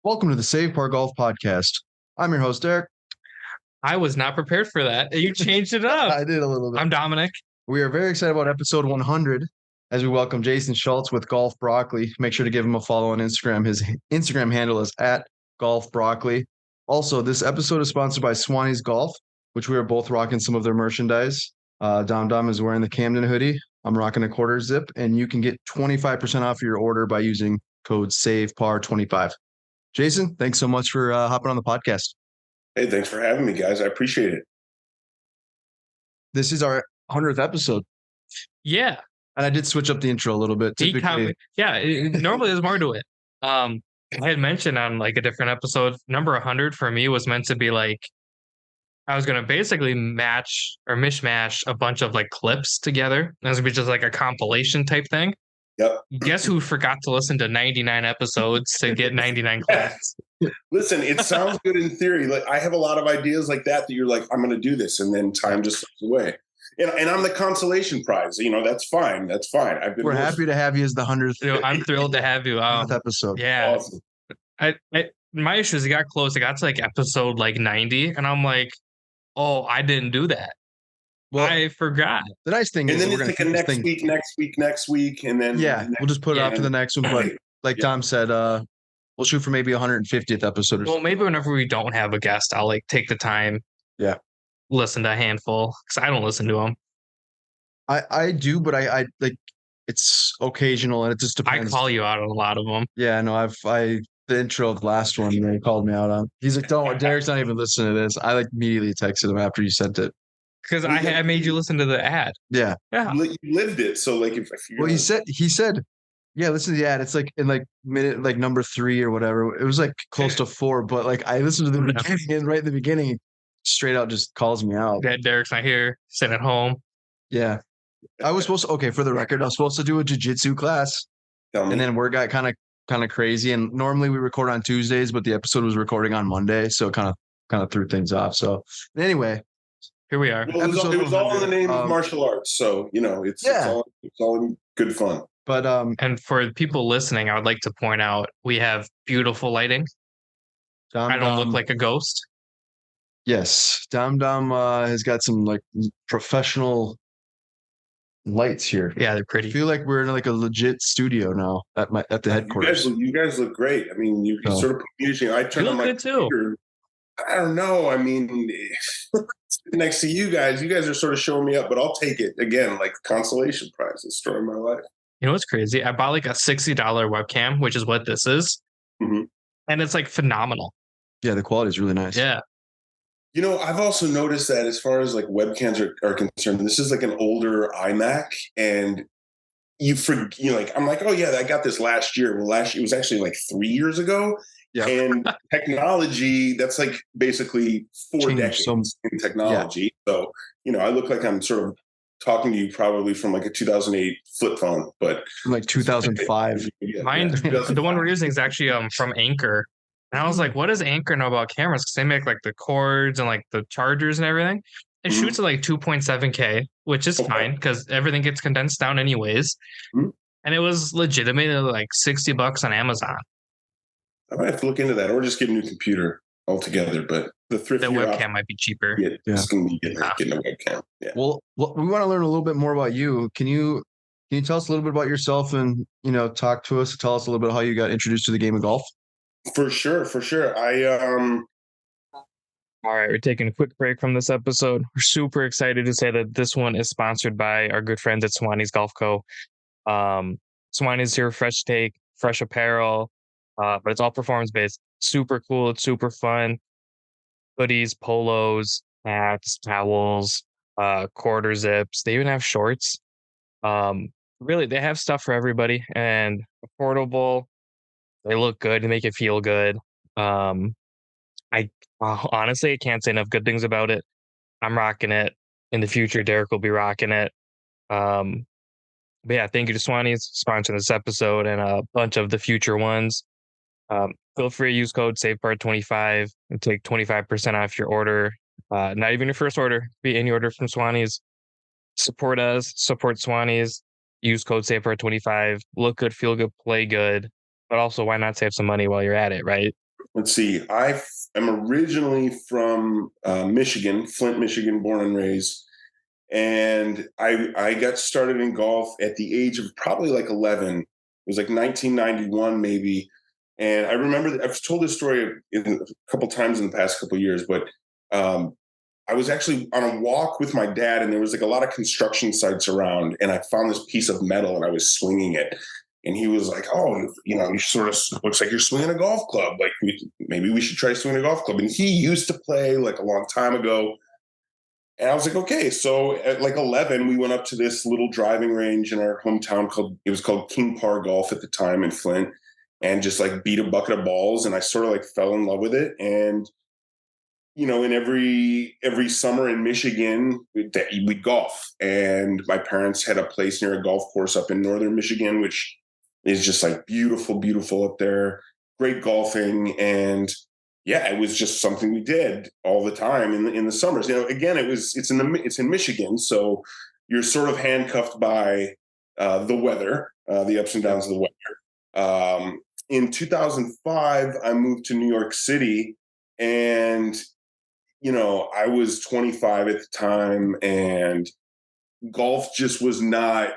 Welcome to the Save Par Golf Podcast. I'm your host, Derek. I was not prepared for that. You changed it up. I did a little bit. I'm Dominic. We are very excited about episode 100 as we welcome Jason Schultz with Golf Broccoli. Make sure to give him a follow on Instagram. His Instagram handle is at Golf Broccoli. Also, this episode is sponsored by Swannies Golf, which we are both rocking some of their merchandise. Dom is wearing the Camden hoodie. I'm rocking a quarter zip, and you can get 25% off your order by using code SAVEPAR25. Jason, thanks so much for hopping on the podcast. Hey, thanks for having me, guys. I appreciate it. This is our 100th episode. Yeah. And I did switch up the intro a little bit. Normally there's more to it. I had mentioned on like a different episode, number 100 for me was meant to be like, I was going to basically match or mishmash a bunch of like clips together. It was going to be just like a compilation type thing. Yep. Guess who forgot to listen to 99 episodes to get 99 clips? Listen, it sounds good in theory. Like I have a lot of ideas like that you're like, I'm going to do this, and then time just slips away. And I'm the consolation prize. You know, that's fine. That's fine. We're happy to have you as the 100th. I'm thrilled to have you. 100th episode. Yeah. Awesome. My issue is it got close. It got to like episode like 90, and I'm like, oh, I didn't do that. Well, I forgot. The nice thing is, and then it's like a next week, and then we'll just put it off to the next one. But like Tom said, we'll shoot for maybe 150th episode. Well, maybe whenever we don't have a guest, I'll like take the time. Yeah, listen to a handful because I don't listen to them. I do, but I like it's occasional, and it just depends. I call you out on a lot of them. Yeah, no, the intro of the last one they called me out on. He's like, "Don't, Derek's not even listening to this." I like immediately texted him after you sent it. Because I made you listen to the ad. Yeah. You lived it. So like if well, he said, yeah, listen to the ad. It's like in like minute like number 3 or whatever. It was like close to 4, but like I listened to the beginning, and right in the beginning, straight out just calls me out. Yeah, Derek's not here, sitting at home. Yeah. I was supposed to, for the record, I was supposed to do a jiu-jitsu class. And then word got kind of crazy. And normally we record on Tuesdays, but the episode was recording on Monday, so it kind of threw things off. So anyway. Here we are. Well, it was all in the name of martial arts, so you know it's all in good fun. But and for people listening, I would like to point out we have beautiful lighting. I don't look like a ghost. Yes, Dom has got some like professional lights here. Yeah, they're pretty. I feel like we're in like a legit studio now at the headquarters. You guys look great. I mean, you sort of put music. I turn on my computer. I don't know. I mean, next to you guys are sort of showing me up, but I'll take it again, like consolation prize. It's story of my life. You know what's crazy? I bought like a $60 webcam, which is what this is. Mm-hmm. And it's like phenomenal. Yeah, the quality is really nice. Yeah. You know, I've also noticed that as far as like webcams are concerned, this is like an older iMac, and I'm like, oh yeah, I got this last year. Well, it was actually like 3 years ago. Yeah. And technology, that's like basically 4 decades in technology. Yeah. So, you know, I look like I'm sort of talking to you probably from like a 2008 flip phone, but from like 2005. Mine, the one we're using is actually from Anker. And I was like, what does Anker know about cameras? Because they make like the cords and like the chargers and everything. It shoots at like 2.7K, which is fine because everything gets condensed down anyways. Mm-hmm. And it was legitimately like $60 on Amazon. I might have to look into that, or just get a new computer altogether. But the webcam might be cheaper. Yeah, it's going to be getting a webcam. Yeah. Well, we want to learn a little bit more about you. Can you tell us a little bit about yourself and talk to us? Tell us a little bit how you got introduced to the game of golf. For sure. All right, we're taking a quick break from this episode. We're super excited to say that this one is sponsored by our good friends at Swannies Golf Co. Swannies here, fresh take, fresh apparel. But it's all performance-based. Super cool. It's super fun. Hoodies, polos, hats, towels, quarter zips. They even have shorts. Really, they have stuff for everybody and affordable. They look good and make you feel good. Honestly, I can't say enough good things about it. I'm rocking it. In the future, Derek will be rocking it. But yeah, thank you to Swannies sponsoring this episode and a bunch of the future ones. Feel free to use code SAVEPAR25 and take 25% off your order. Not even your first order, be any order from Swannies. Support us, support Swannies. Use code SAVEPAR25. Look good, feel good, play good. But also, why not save some money while you're at it, right? let's see. I am originally from Michigan, Flint, Michigan, born and raised. And I got started in golf at the age of probably like 11. It was like 1991 maybe. And I remember that I've told this story a couple times in the past couple of years, but I was actually on a walk with my dad, and there was like a lot of construction sites around, and I found this piece of metal and I was swinging it. And he was like, "Oh, you sort of looks like you're swinging a golf club. Like maybe we should try swinging a golf club." And he used to play like a long time ago. And I was like, okay. So at like 11, we went up to this little driving range in our hometown it was called King Parr Golf at the time in Flint, and just like beat a bucket of balls. And I sort of like fell in love with it. And, in every summer in Michigan, we'd golf. And my parents had a place near a golf course up in northern Michigan, which is just like beautiful, beautiful up there. Great golfing. And yeah, it was just something we did all the time in the summers. Again, it's in Michigan, so you're sort of handcuffed by the weather, the ups and downs of the weather. In 2005, I moved to New York City, and I was 25 at the time, and golf just was not.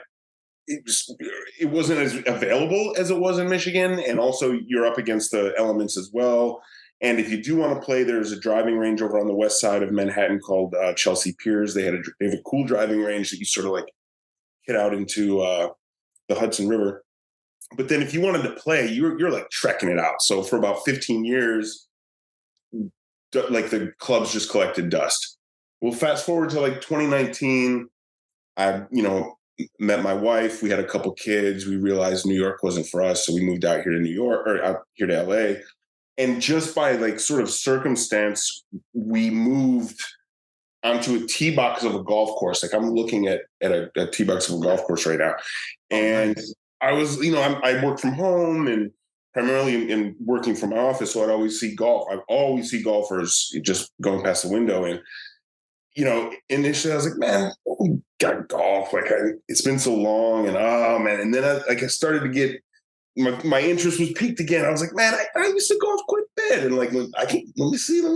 It wasn't as available as it was in Michigan, and also you're up against the elements as well. And if you do want to play, there's a driving range over on the west side of Manhattan called Chelsea Piers. They have a cool driving range that you sort of like hit out into the Hudson River. But then if you wanted to play, you're like trekking it out. So for about 15 years, like the clubs just collected dust. Well, fast forward to like 2019, I met my wife. We had a couple kids. We realized New York wasn't for us, so we moved out here to New York, or out here to LA. And just by like sort of circumstance, we moved onto a tee box of a golf course. Like I'm looking at a tee box of a golf course right now. And I was, I work from home and primarily in working from my office. So I'd always see golf. I always see golfers just going past the window. And, initially I was like, man, we got golf. Like it's been so long, and oh man. And then I started to get, my interest was piqued again. I was like, man, I used to golf quite a bit. And like, let me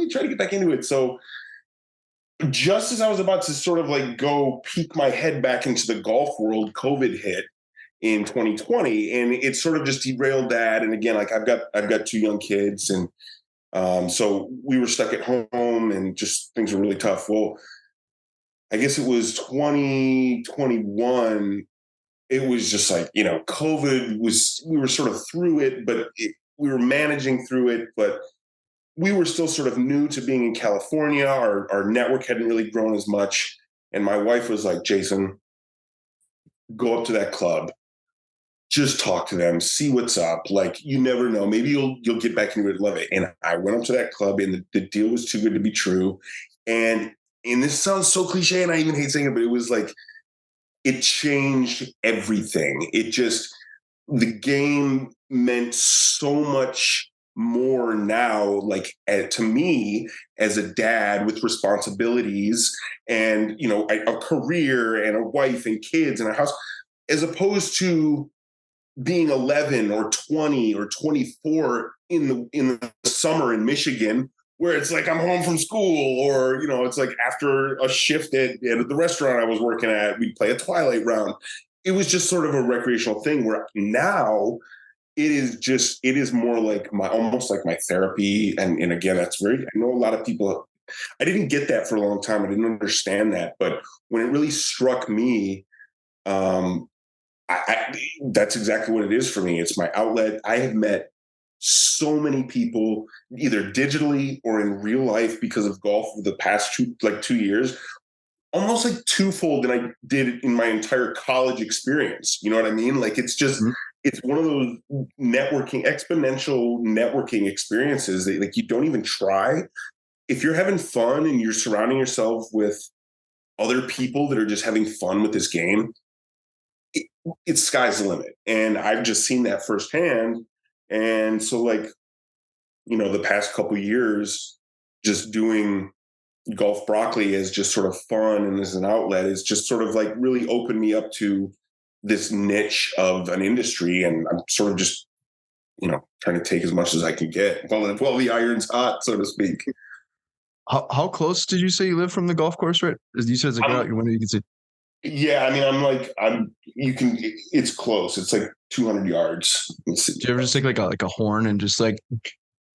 try to get back into it. So just as I was about to sort of like go peek my head back into the golf world, COVID hit in 2020, and it sort of just derailed that. And again, like I've got two young kids, and so we were stuck at home, and just things were really tough. Well, I guess it was 2021. It was just like, COVID we were sort of through it, but we were managing through it, but we were still sort of new to being in California. Our network hadn't really grown as much. And my wife was like, Jason, go up to that club, just talk to them, see what's up. Like, you never know, maybe you'll get back into it, love it. And I went up to that club, and the deal was too good to be true. And this sounds so cliche, and I even hate saying it, but it was like, it changed everything. The game meant so much more now, like to me as a dad with responsibilities and, a career and a wife and kids and a house, as opposed to being 11 or 20 or 24 in the summer in Michigan, where it's like I'm home from school, or, it's like after a shift at the restaurant I was working at, we'd play a twilight round. It was just sort of a recreational thing, where now it is more like almost like my therapy. And again, I know a lot of people, I didn't get that for a long time. I didn't understand that. But when it really struck me, that's exactly what it is for me. It's my outlet. I have met so many people, either digitally or in real life, because of golf for the past 2 years, almost like twofold than I did in my entire college experience. You know what I mean? Like, it's just, it's one of those exponential networking experiences that, like, you don't even try. If you're having fun and you're surrounding yourself with other people that are just having fun with this game, it's sky's the limit. And I've just seen that firsthand. And so, like, the past couple of years, just doing Golf Broccoli as just sort of fun and as an outlet is just sort of like really opened me up to this niche of an industry. And I'm sort of just trying to take as much as I can get while the iron's hot, so to speak. How close did you say you live from the golf course? Right, you said it's like out your window. You can see. Yeah, I mean, it's close. It's like 200 yards. Do you ever just take like a horn and just like?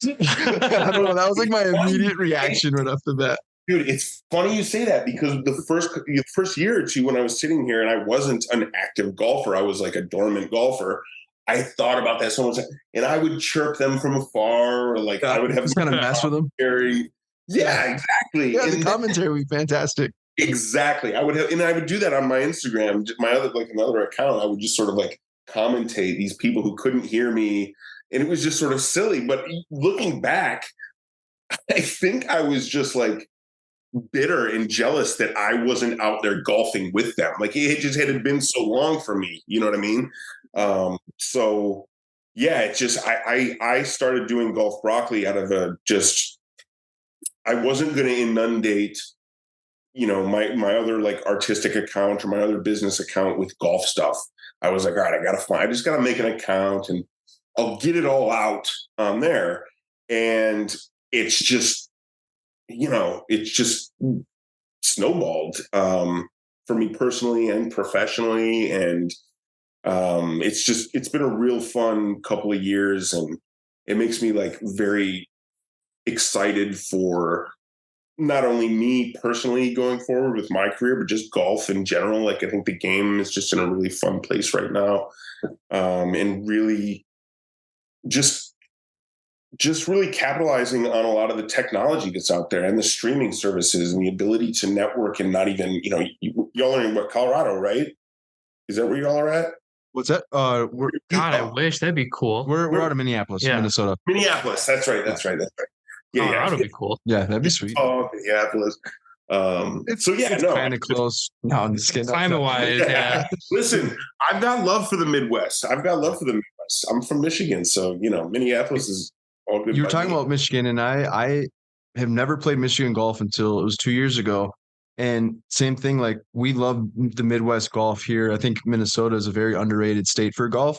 I don't know. That was like my immediate reaction right off the bat. Dude, it's funny you say that because the first year or two when I was sitting here and I wasn't an active golfer, I was like a dormant golfer. I thought about that so much, and I would chirp them from afar, or like I would have just kind of mess with them. Yeah, exactly. Yeah, the commentary would be fantastic. Exactly. I would do that on my Instagram, another account. I would just sort of like commentate these people who couldn't hear me, and it was just sort of silly. But looking back, I think I was just like bitter and jealous that I wasn't out there golfing with them. Like it just had been so long for me. You know what I mean? So yeah, it just I started doing Golf Broccoli out of I wasn't going to inundate, my other like artistic account or my other business account with golf stuff. I was like, all right, I just got to make an account and I'll get it all out on there. And it's just, snowballed for me personally and professionally. And it's been a real fun couple of years, and it makes me like very excited for not only me personally going forward with my career, but just golf in general. Like I think the game is just in a really fun place right now, and really just really capitalizing on a lot of the technology that's out there and the streaming services and the ability to network and not even, y'all are in Colorado, right? Is that where y'all are at? What's that? God, I wish that'd be cool. We're out of Minneapolis, Minnesota. Minneapolis. That's right. Yeah, that'd be cool. Yeah, that'd be sweet. Oh, Minneapolis. It's kind of close. No, I'm just kidding. Climate-wise, yeah. Listen, I've got love for the Midwest. I'm from Michigan, so Minneapolis is all good. You were talking about Michigan, and I have never played Michigan golf until it was 2 years ago. And same thing, like we love the Midwest golf here. I think Minnesota is a very underrated state for golf.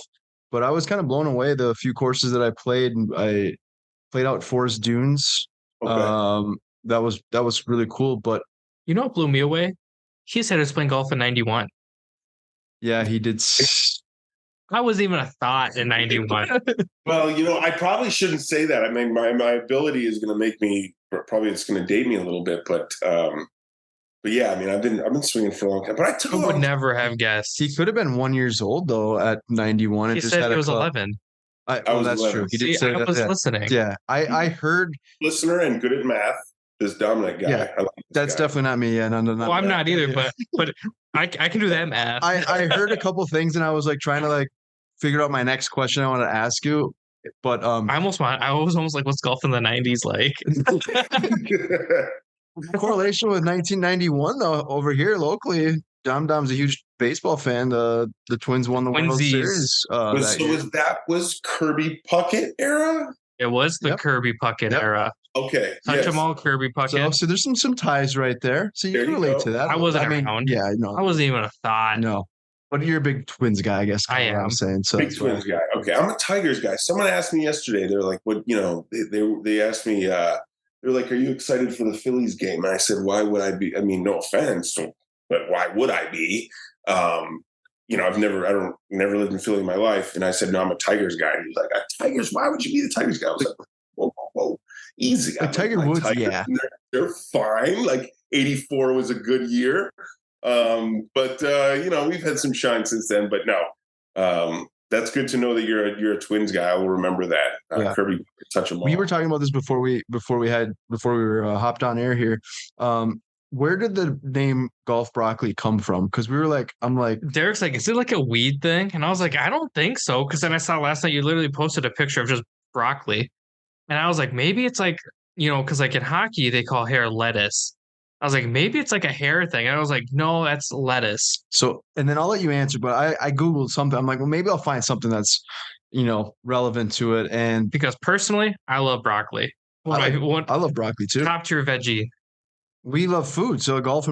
But I was kind of blown away the few courses that I played. I played out Forest Dunes. Okay. That was really cool. But what blew me away? He said he was playing golf in 91. Yeah, he did. I wasn't even a thought in 91. Well, I probably shouldn't say that. I mean, my ability is going to make me it's going to date me a little bit, but yeah, I mean, I've been swinging for a long time. But I would never have guessed. He could have been 1 year old though at 91. He said he was 11. That's 11. True. He did say I was listening. Yeah, I heard. Listener and good at math. This Dominic guy. Yeah, that's definitely not me. Yeah, no. Well, I'm not either, but I can do that math. I heard a couple things and I was like trying to like figure out my next question I want to ask you. But I was almost like, what's golf in the 90s like? Correlation with 1991 though over here locally. Dom's a huge baseball fan. The Twins won the World Series. Was Kirby Puckett era? It was the Kirby Puckett era. Okay. Touch them all, Kirby Puckett. So there's some ties right there. So you can relate to that. I wasn't around. Yeah, no. I wasn't even a thought. No. But you're a big Twins guy, I guess. I am. I'm saying so. Big Twins guy. Okay, I'm a Tigers guy. Someone asked me yesterday. They're like, "What?" They asked me. They're like, "Are you excited for the Phillies game?" And I said, "Why would I be? I mean, no offense, but why would I be? I've never lived in Philly in my life." And I said, "No, I'm a Tigers guy." And he's like, "Tigers? Why would you be the Tigers guy?" I was like, "Whoa, easy." Like Tiger Woods, Tigers, yeah, they're fine. Like '84 was a good year. But we've had some shine since then, but no, that's good to know that you're a Twins guy. I will remember that. Kirby, touch them all. We were talking about this before we were hopped on air here. Where did the name Golf Broccoli come from? Because I'm like, Derek's like, is it like a weed thing? And I was like, I don't think so. Because then I saw last night you literally posted a picture of just broccoli, and I was like, maybe it's like, because like in hockey they call hair lettuce. I was like, maybe it's like a hair thing. And I was like, no, that's lettuce. So, and then I'll let you answer, but I Googled something. I'm like, well, maybe I'll find something that's, relevant to it. And because personally, I love broccoli. I love broccoli too. Top tier veggie. We love food. So golf, I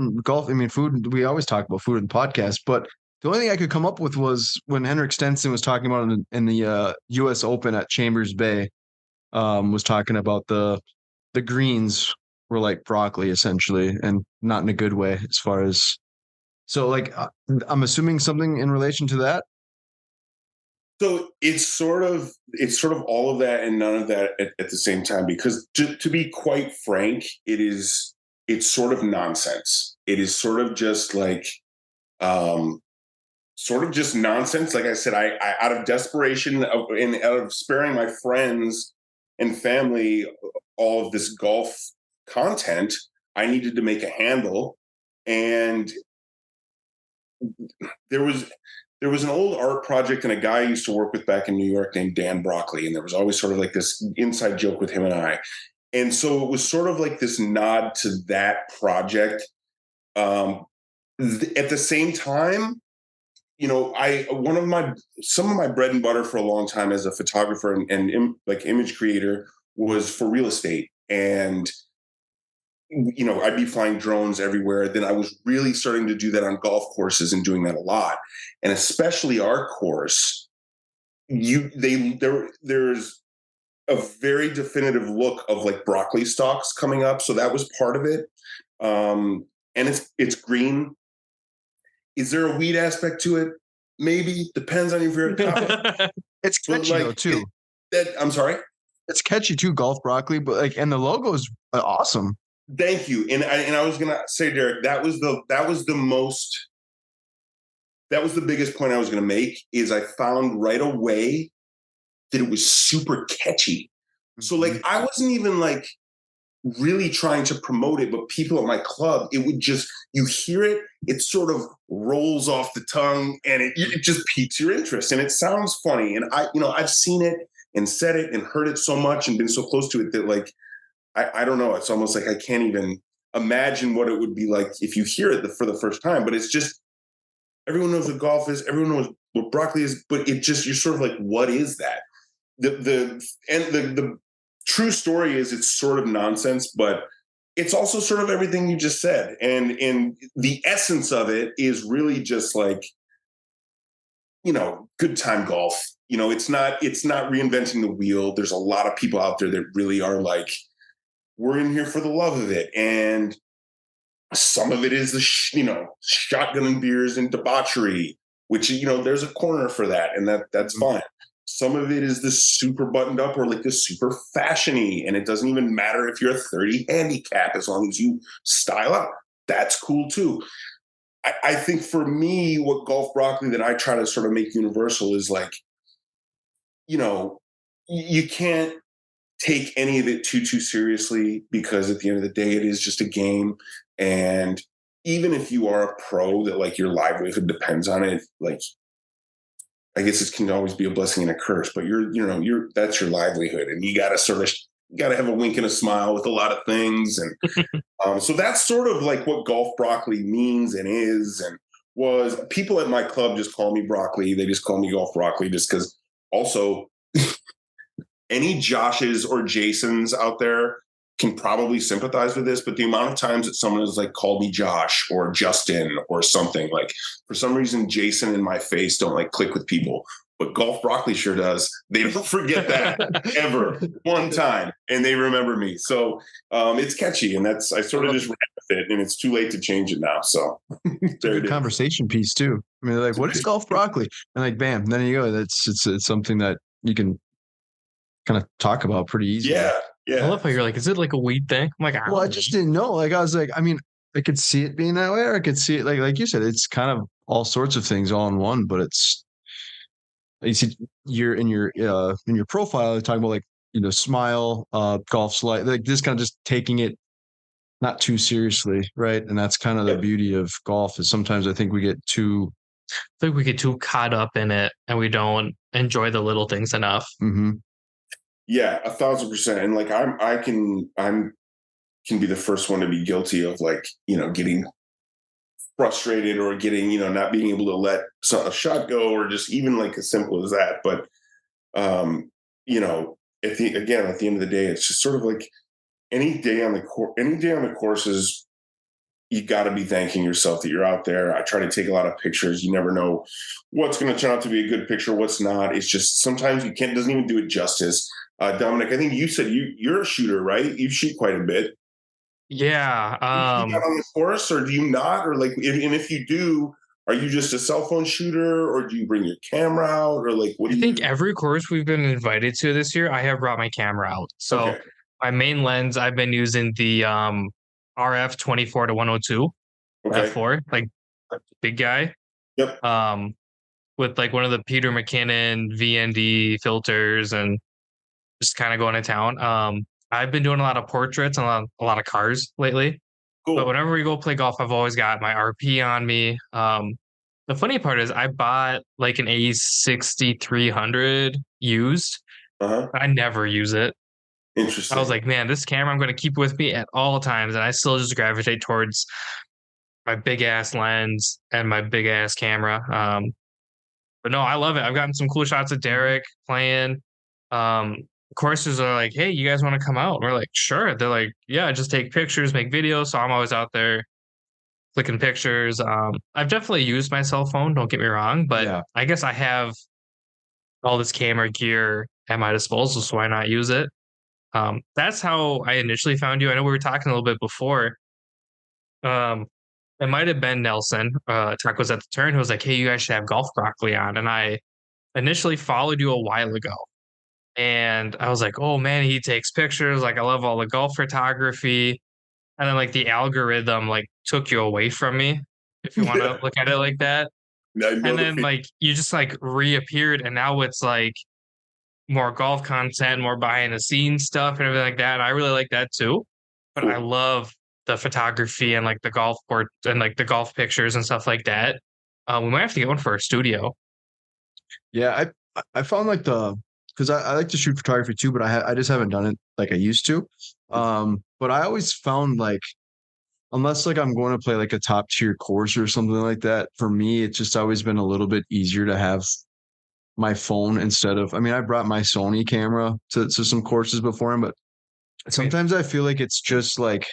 mean, food, we always talk about food in the podcast, but The only thing I could come up with was when Henrik Stenson was talking about in the U.S. Open at Chambers Bay, was talking about the greens were like broccoli essentially, and not in a good way as far as. So like, I'm assuming something in relation to that. So it's sort of all of that and none of that at the same time, because to be quite frank, it's sort of nonsense. It is sort of just like nonsense. Like I said, I out of desperation and out of sparing my friends and family all of this golf content, I needed to make a handle. And there was an old art project and a guy I used to work with back in New York named Dan Broccoli. And there was always sort of like this inside joke with him and I. And so it was sort of like this nod to that project. At the same time, you know, some of my bread and butter for a long time as a photographer and like image creator was for real estate. And you know, I'd be flying drones everywhere. Then I was really starting to do that on golf courses and doing that a lot. And especially our course, there's a very definitive look of like broccoli stalks coming up. So that was part of it. And it's green. Is there a weed aspect to it? Maybe. Depends on your favorite topic. It's catchy though too. I'm sorry? It's catchy too, golf broccoli, but like, and the logo is awesome. Thank you. And I was gonna say, Derek, that was the biggest point I was gonna make, is I found right away that it was super catchy. So like I wasn't even like really trying to promote it, but people at my club, it would just, you hear it, it sort of rolls off the tongue and it just piques your interest and it sounds funny. And I've seen it and said it and heard it so much and been so close to it that like, I don't know. It's almost like I can't even imagine what it would be like if you hear it for the first time. But it's just, everyone knows what golf is. Everyone knows what broccoli is. But it just, you're sort of like, what is that? The true story is it's sort of nonsense, but it's also sort of everything you just said. And the essence of it is really just like, you know, good time golf. You know, it's not reinventing the wheel. There's a lot of people out there that really are like, we're in here for the love of it. And some of it is shotgunning beers and debauchery, which, you know, there's a corner for that. And that's fine. Some of it is this super buttoned up or like this super fashiony. And it doesn't even matter if you're a 30 handicap, as long as you style up. That's cool too. I think for me, what golf broccoli that I try to sort of make universal is like, you know, you can't take any of it too seriously, because at the end of the day, it is just a game. And even if you are a pro that like your livelihood depends on it, like, I guess it can always be a blessing and a curse, but that's your livelihood. And you got to have a wink and a smile with a lot of things. And so that's sort of like what golf broccoli means and is, and was. People at my club just call me broccoli. They just call me golf broccoli just because. Also, any Joshes or Jasons out there can probably sympathize with this, but the amount of times that someone has like called me Josh or Justin or something, like for some reason, Jason and my face don't like click with people, but golf broccoli sure does. They don't forget that ever one time, and they remember me. So it's catchy, and I sort of just ran with it, and it's too late to change it now. So it's a good conversation piece too. I mean, they're like, what is golf broccoli? And like, bam, then you go. It's something that you can kind of talk about pretty easily. Yeah. I love how you're like, is it like a weed thing? I'm like, I just didn't know. Like, I was like, I mean, I could see it being that way, or I could see it like you said, it's kind of all sorts of things all in one. But it's, you see, you're in your profile, you're talking about like, you know, smile, golf slide, like this kind of just taking it not too seriously, right? And that's kind of the beauty of golf, is sometimes I think we get too caught up in it and we don't enjoy the little things enough. Mm-hmm. Yeah, 1,000%. And like I can be the first one to be guilty of like, you know, getting frustrated or getting, you know, not being able to let a shot go, or just even like as simple as that. But you know, at the end of the day, it's just sort of like any day on the course is you got to be thanking yourself that you're out there. I try to take a lot of pictures. You never know what's going to turn out to be a good picture, what's not. It's just sometimes you can't, doesn't even do it justice. Dominic, I think you said you're a shooter, right? You shoot quite a bit. Yeah. Do you shoot that on the course, or do you not? Or like, and if you do, are you just a cell phone shooter, or do you bring your camera out, or like, what do I you think do? every course we've been invited to this year, I have brought my camera out. So Okay. my main lens, I've been using the RF 24 to 102 Okay. f4, like big guy. Yep. With like one of the Peter McKinnon VND filters and just kind of going to town. I've been doing a lot of portraits and a lot of cars lately. But Cool. whenever we go play golf, I've always got my RP on me. The funny part is I bought like an A6300 used. Uh-huh. I never use it. Interesting. I was like, man, this camera I'm going to keep with me at all times. And I still just gravitate towards my big ass lens and my big ass camera. But no, I love it. I've gotten some cool shots of Derek playing. Courses are like, hey, you guys want to come out? And we're like, sure. They're like, yeah, just take pictures, make videos. So I'm always out there clicking pictures. I've definitely used my cell phone, don't get me wrong, but Yeah. I guess I have all this camera gear at my disposal, so why not use it? That's how I initially found you. I know we were talking a little bit before. It might have been Nelson, Tacos at the Turn, who was like, hey, you guys should have Golf Broccoli on. And I initially followed you a while ago. And I was like, oh man, he takes pictures. Like, I love all the golf photography. And then like the algorithm like took you away from me, if you want to look at it like that. And then like you just like reappeared, and now it's like more golf content, more behind the scenes stuff and everything like that. And I really like that too. But I love the photography and like the golf court and like the golf pictures and stuff like that. We might have to get one for our studio. Yeah, I found like because I like to shoot photography too, but I just haven't done it like I used to. But I always found like unless like I'm going to play like a top tier course or something like that, for me it's just always been a little bit easier to have my phone instead of. I mean, I brought my Sony camera to some courses before, but sometimes I feel like it's just like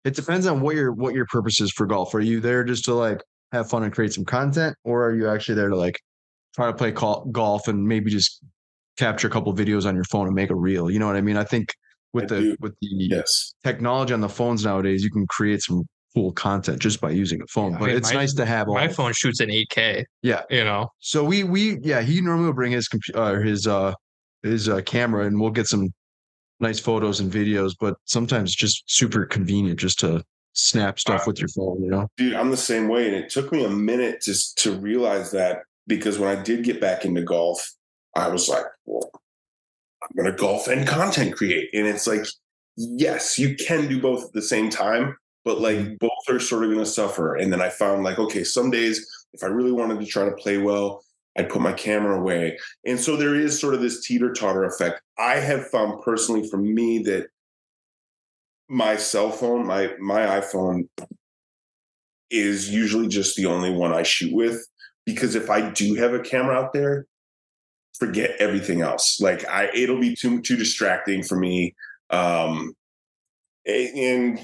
it depends on what your purpose is for golf. Are you there just to like have fun and create some content, or are you actually there to like try to play golf and maybe just capture a couple videos on your phone and make a reel? You know what I mean? I think with the yes. technology on the phones nowadays, you can create some cool content just by using a phone. But it's nice to have my phone shoots in 8K. Yeah, you know. So he normally will bring his camera and we'll get some nice photos and videos. But sometimes it's just super convenient just to snap stuff with your phone. You know, dude, I'm the same way, and it took me a minute to realize that, because when I did get back into golf, I was like, well, I'm going to golf and content create. And it's like, yes, you can do both at the same time, but like both are sort of going to suffer. And then I found like, okay, some days if I really wanted to try to play well, I'd put my camera away. And so there is sort of this teeter-totter effect. I have found personally for me that my cell phone, my iPhone is usually just the only one I shoot with, because if I do have a camera out there, forget everything else. Like it'll be too distracting for me. And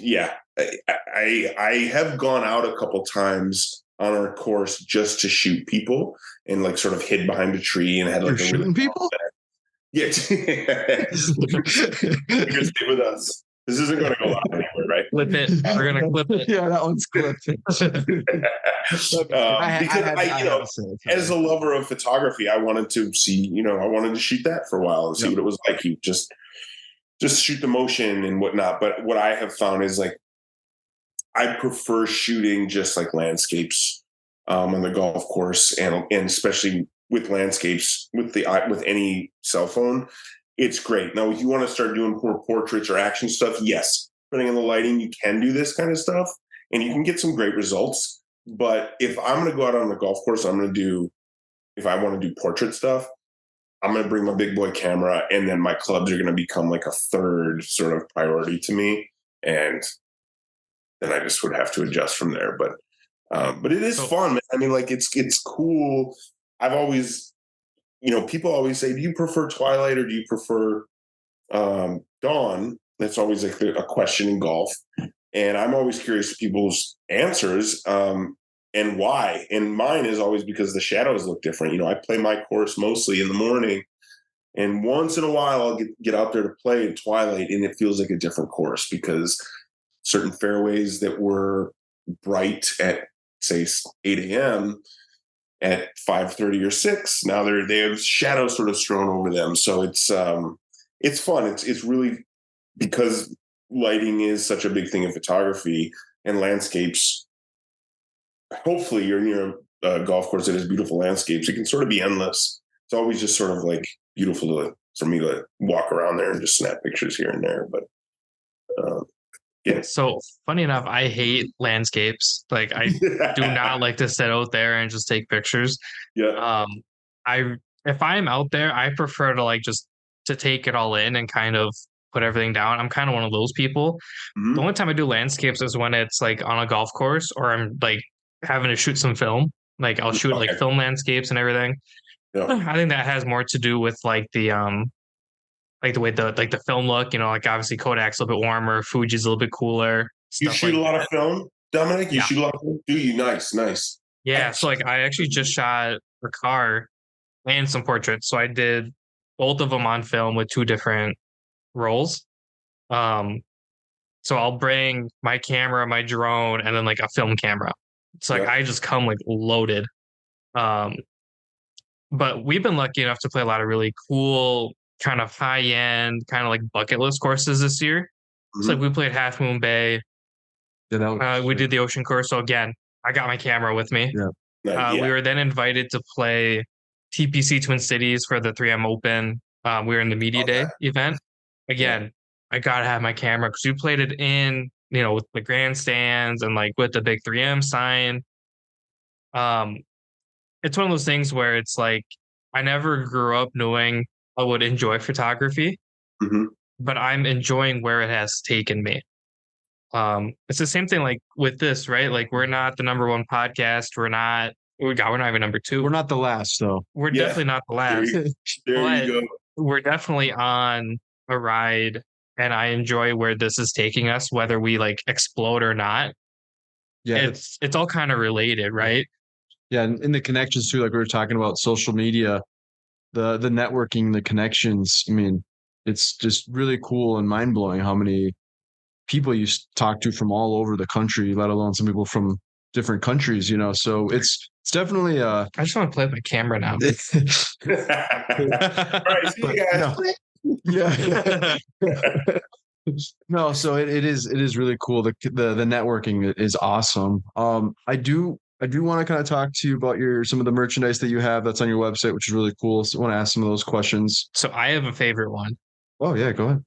yeah, I have gone out a couple times on our course just to shoot people and like sort of hid behind a tree and had like shooting people. Yeah, you're gonna stay with us. This isn't going to go out anywhere, right? Clip it. We're gonna clip it. Yeah, that one's clipped. Because as a lover of photography, I wanted to see, I wanted to shoot that for a while and see what it was like. You just shoot the motion and whatnot. But what I have found is like, I prefer shooting just like landscapes on the golf course, and especially with landscapes with any cell phone. It's great. Now, if you want to start doing more portraits or action stuff, yes, depending on the lighting, you can do this kind of stuff and you can get some great results. But if I'm going to go out on the golf course, if I want to do portrait stuff, I'm going to bring my big boy camera, and then my clubs are going to become like a third sort of priority to me. And then I just would have to adjust from there. But it is fun, man. I mean, like it's cool. I've always, people always say, do you prefer twilight or do you prefer dawn? That's always like a question in golf. And I'm always curious people's answers and why. And mine is always because the shadows look different. I play my course mostly in the morning, and once in a while I'll get out there to play at twilight, and it feels like a different course because certain fairways that were bright at, say, 8 a.m., at 5:30 or 6, now they have shadows sort of strewn over them. So it's fun. It's really, because lighting is such a big thing in photography and landscapes. Hopefully you're near a golf course that has beautiful landscapes. It can sort of be endless. It's always just sort of like beautiful for me to walk around there and just snap pictures here and there. But yeah. So funny enough, I hate landscapes. Like I do not like to sit out there and just take pictures. Yeah. If I'm out there, I prefer to like just to take it all in and kind of put everything down. I'm kind of one of those people. Mhm. The only time I do landscapes is when it's like on a golf course or I'm like having to shoot some film. Like I'll shoot like Okay. film landscapes and everything. Yeah. I think that has more to do with like the way the film look, like obviously Kodak's a little bit warmer, Fuji's a little bit cooler. You Stuff shoot like a lot that. of film, Dominic? You Yeah. shoot a lot of film? Do you? Nice. Yeah, so like I actually just shot a car and some portraits. So I did both of them on film with 2 different rolls. So I'll bring my camera, my drone, and then like a film camera. It's like Yeah. I just come like loaded. But we've been lucky enough to play a lot of really cool, kind of high end, kind of like bucket list courses this year. It's like we played Half Moon Bay. Yeah, that was We did the Ocean Course. So again, I got my camera with me. Yeah. Yeah. We were then invited to play TPC Twin Cities for the 3M Open. We were in the Media Day event. Again, I gotta have my camera because we played it in, with the grandstands and like with the big 3M sign. It's one of those things where it's like I never grew up knowing I would enjoy photography, Mhm. but I'm enjoying where it has taken me. It's the same thing like with this, right? Like we're not the number 1 podcast. We're not even number 2. We're not the last though. We're Yeah. definitely not the There last. you go. We're definitely on a ride, and I enjoy where this is taking us, whether we like explode or not. Yeah, It's all kind of related, right? yeah, and in the connections too, like we were talking about social media, the networking, the connections. I mean, it's just really cool and mind blowing how many people you talk to from all over the country, let alone some people from different countries. So it's definitely I just want to play with my camera now. All right, see you guys. Yeah. No, so it is really cool. The networking is awesome. I do want to kind of talk to you about some of the merchandise that you have that's on your website, which is really cool. So I want to ask some of those questions. So I have a favorite one. Oh yeah, go ahead.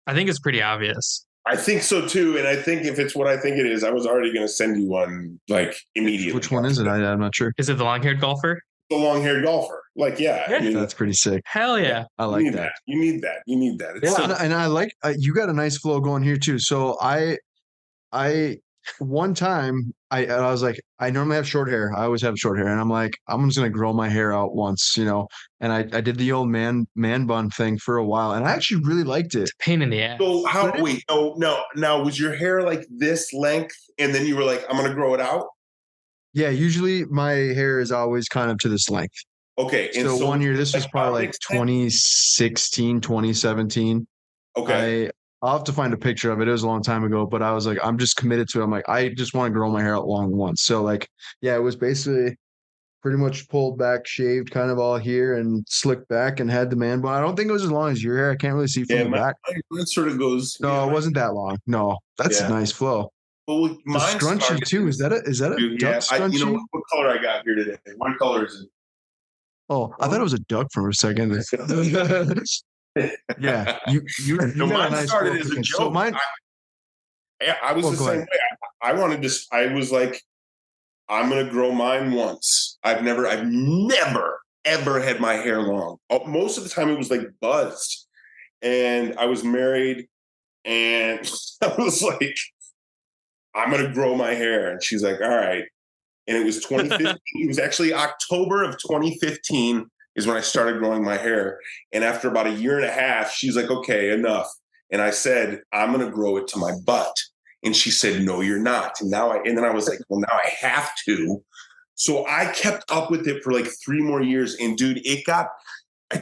I think it's pretty obvious. I think so too, and I think if it's what I think it is, I was already going to send you one like immediately. Which one is it? I'm not sure. Is it the long-haired golfer? The long-haired golfer. Like, yeah. Yeah. I mean, That's pretty sick. Hell yeah. I you like need that. You need that. You need that. It's Yeah, and I like you got a nice flow going here too. So I one time I was like, I normally have short hair. I always have short hair, and I'm like, I'm just gonna grow my hair out once, And I did the old man bun thing for a while, and I actually really liked it. Pain in the ass. So no. Now, was your hair like this length, and then you were like, I'm gonna grow it out? Yeah, usually my hair is always kind of to this length. Okay. And So one year, this was like, probably like 2016, 2017. Okay. I'll have to find a picture of it. It was a long time ago, but I was like, I'm just committed to it. I'm like, I just want to grow my hair out long once. So like, yeah, it was basically pretty much pulled back, shaved kind of all here and slicked back and had the man bun. I don't think it was as long as your hair. I can't really see from the back. Mine sort of goes. No, it wasn't that long. No, that's a nice flow. Well, The mine's scrunchie started- too. Is that a Dude, duck scrunchie? you know what color I got here today? What color is it? Oh, I thought it was a duck for a second. Yeah, you No, got a mine nice started flow. as a joke. So mine, I was the go same ahead. way. I was like, I'm gonna grow mine once. I've never ever had my hair long. Most of the time it was like buzzed. And I was married, and I was like, I'm gonna grow my hair. And she's like, all right. And it was 2015. It was actually October of 2015 is when I started growing my hair. And after about a year and a half, she's like, okay, enough. And I said, I'm going to grow it to my butt. And she said, no, you're not. And then I was like, well, now I have to. So I kept up with it for like 3 more years. And dude, I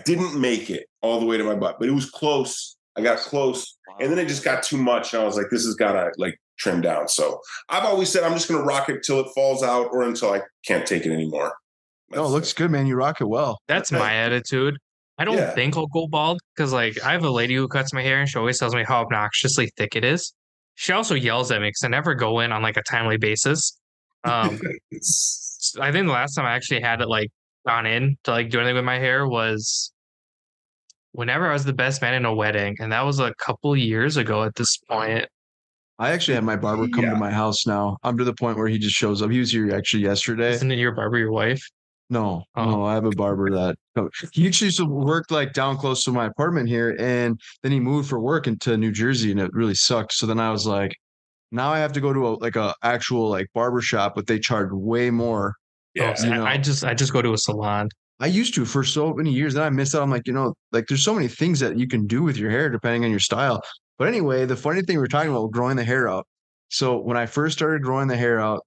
didn't make it all the way to my butt, but it was close. I got close. And then it just got too much. And I was like, this has got to like trim down. So I've always said, I'm just going to rock it till it falls out or until I can't take it anymore. No, it looks good, man. You rock it well. That's my attitude. I don't think I'll go bald because, like, I have a lady who cuts my hair and she always tells me how obnoxiously thick it is. She also yells at me because I never go in on like a timely basis. I think the last time I actually had it like gone in to like do anything with my hair was whenever I was the best man in a wedding, and that was a couple years ago at this point. I actually have my barber come to my house now. I'm to the point where he just shows up. He was here actually yesterday. Isn't it your barber your wife? No, I have a barber that he actually used to work like down close to my apartment here, and then he moved for work into New Jersey, and it really sucked. So then I was like, now I have to go to a actual like barber shop, but they charge way more. Yeah, I just go to a salon. I used to for so many years, then I missed out. I'm like, like there's so many things that you can do with your hair depending on your style. But anyway, the funny thing we were talking about growing the hair out. So when I first started growing the hair out,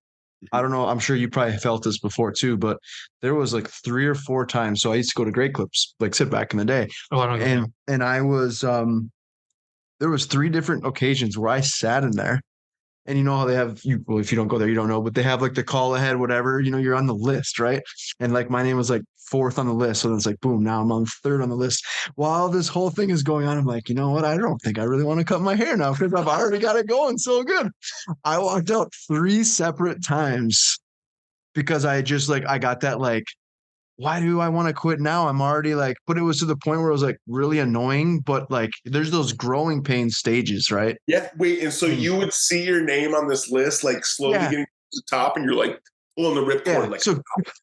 I don't know, I'm sure you probably felt this before too, but there was like 3 or 4 times. So I used to go to Great Clips, like sit back in the day. Oh, I don't know. And I was there was 3 different occasions where I sat in there. And you know how they have well, if you don't go there, you don't know, but they have like the call ahead, whatever, you're on the list, right? And like my name was like 4th on the list. So then it's like, boom, now I'm on 3rd on the list. While this whole thing is going on, I'm like, you know what? I don't think I really want to cut my hair now because I've already got it going so good. I walked out 3 separate times because I just like, I got that like, why do I want to quit now? I'm already like, but it was to the point where it was like really annoying, but like there's those growing pain stages, right? Yeah. Wait, and so you would see your name on this list, like slowly getting to the top, and you're like pulling the ripcord. Like, so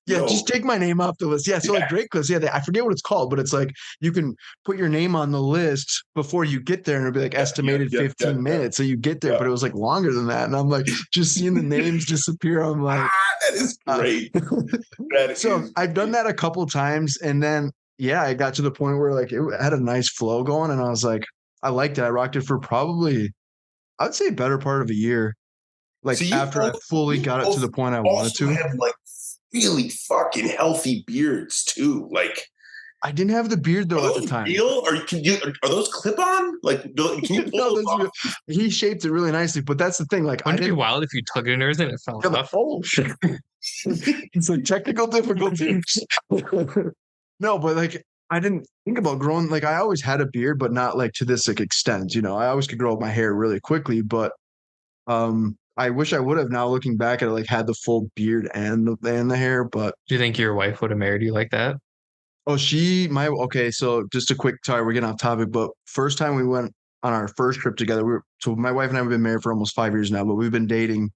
just take my name off the list. Yeah. So like Great Clips, I forget what it's called, but it's like you can put your name on the list before you get there, and it'll be like estimated 15 minutes. So you get there, but it was like longer than that. And I'm like, just seeing the names disappear. I'm like, that is great. So I've done that a couple times, and then I got to the point where like it had a nice flow going, and I was like, I liked it. I rocked it for probably, I'd say, better part of a year. Like after I fully got it to the point I wanted to. Have like really fucking healthy beards too. Like I didn't have the beard though at the time. Real? Are those clip on? Like can you pull those off? He shaped it really nicely, but that's the thing. Like wouldn't it be wild if you tugged it in and it fell off? Oh shit! It's like technical difficulties. No, but like I didn't think about growing. Like I always had a beard, but not like to this like extent. I always could grow up my hair really quickly, but I wish I would have now looking back at it, like had the full beard and the hair. But do you think your wife would have married you like that? Oh, okay. So just a quick, sorry, we're getting off topic, but first time we went on our first trip together, so my wife and I have been married for almost 5 years now, but we've been dating.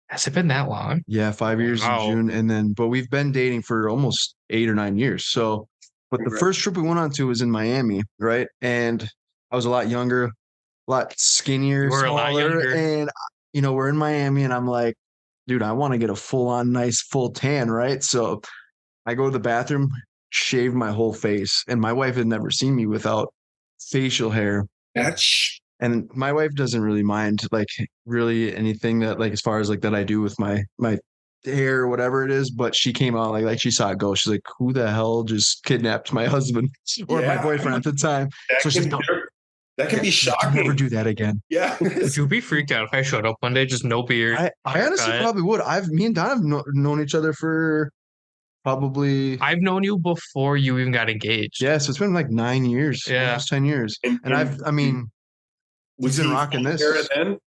Has it been that long? Yeah. 5 years in June. But we've been dating for almost 8 or 9 years. So, but the first trip we went on to was in Miami. Right. And I was a lot younger, a lot skinnier, smaller, a lot younger. And we're in Miami, and I'm like, dude, I want to get a full-on nice full tan, right? So I go to the bathroom, shave my whole face, and my wife had never seen me without facial hair. And my wife doesn't really mind like really anything that like as far as like that I do with my hair or whatever it is, but she came out like she saw it go. She's like, who the hell just kidnapped my husband or my boyfriend at the time? So she's like, that can be shocking. Never do that again. Yeah. Would you be freaked out if I showed up one day, just no beard? I honestly probably would. Me and Don have known each other for probably. I've known you before you even got engaged. Yeah, so it's been like 9 years. Yeah, almost 10 years. And he's been rocking this. Then?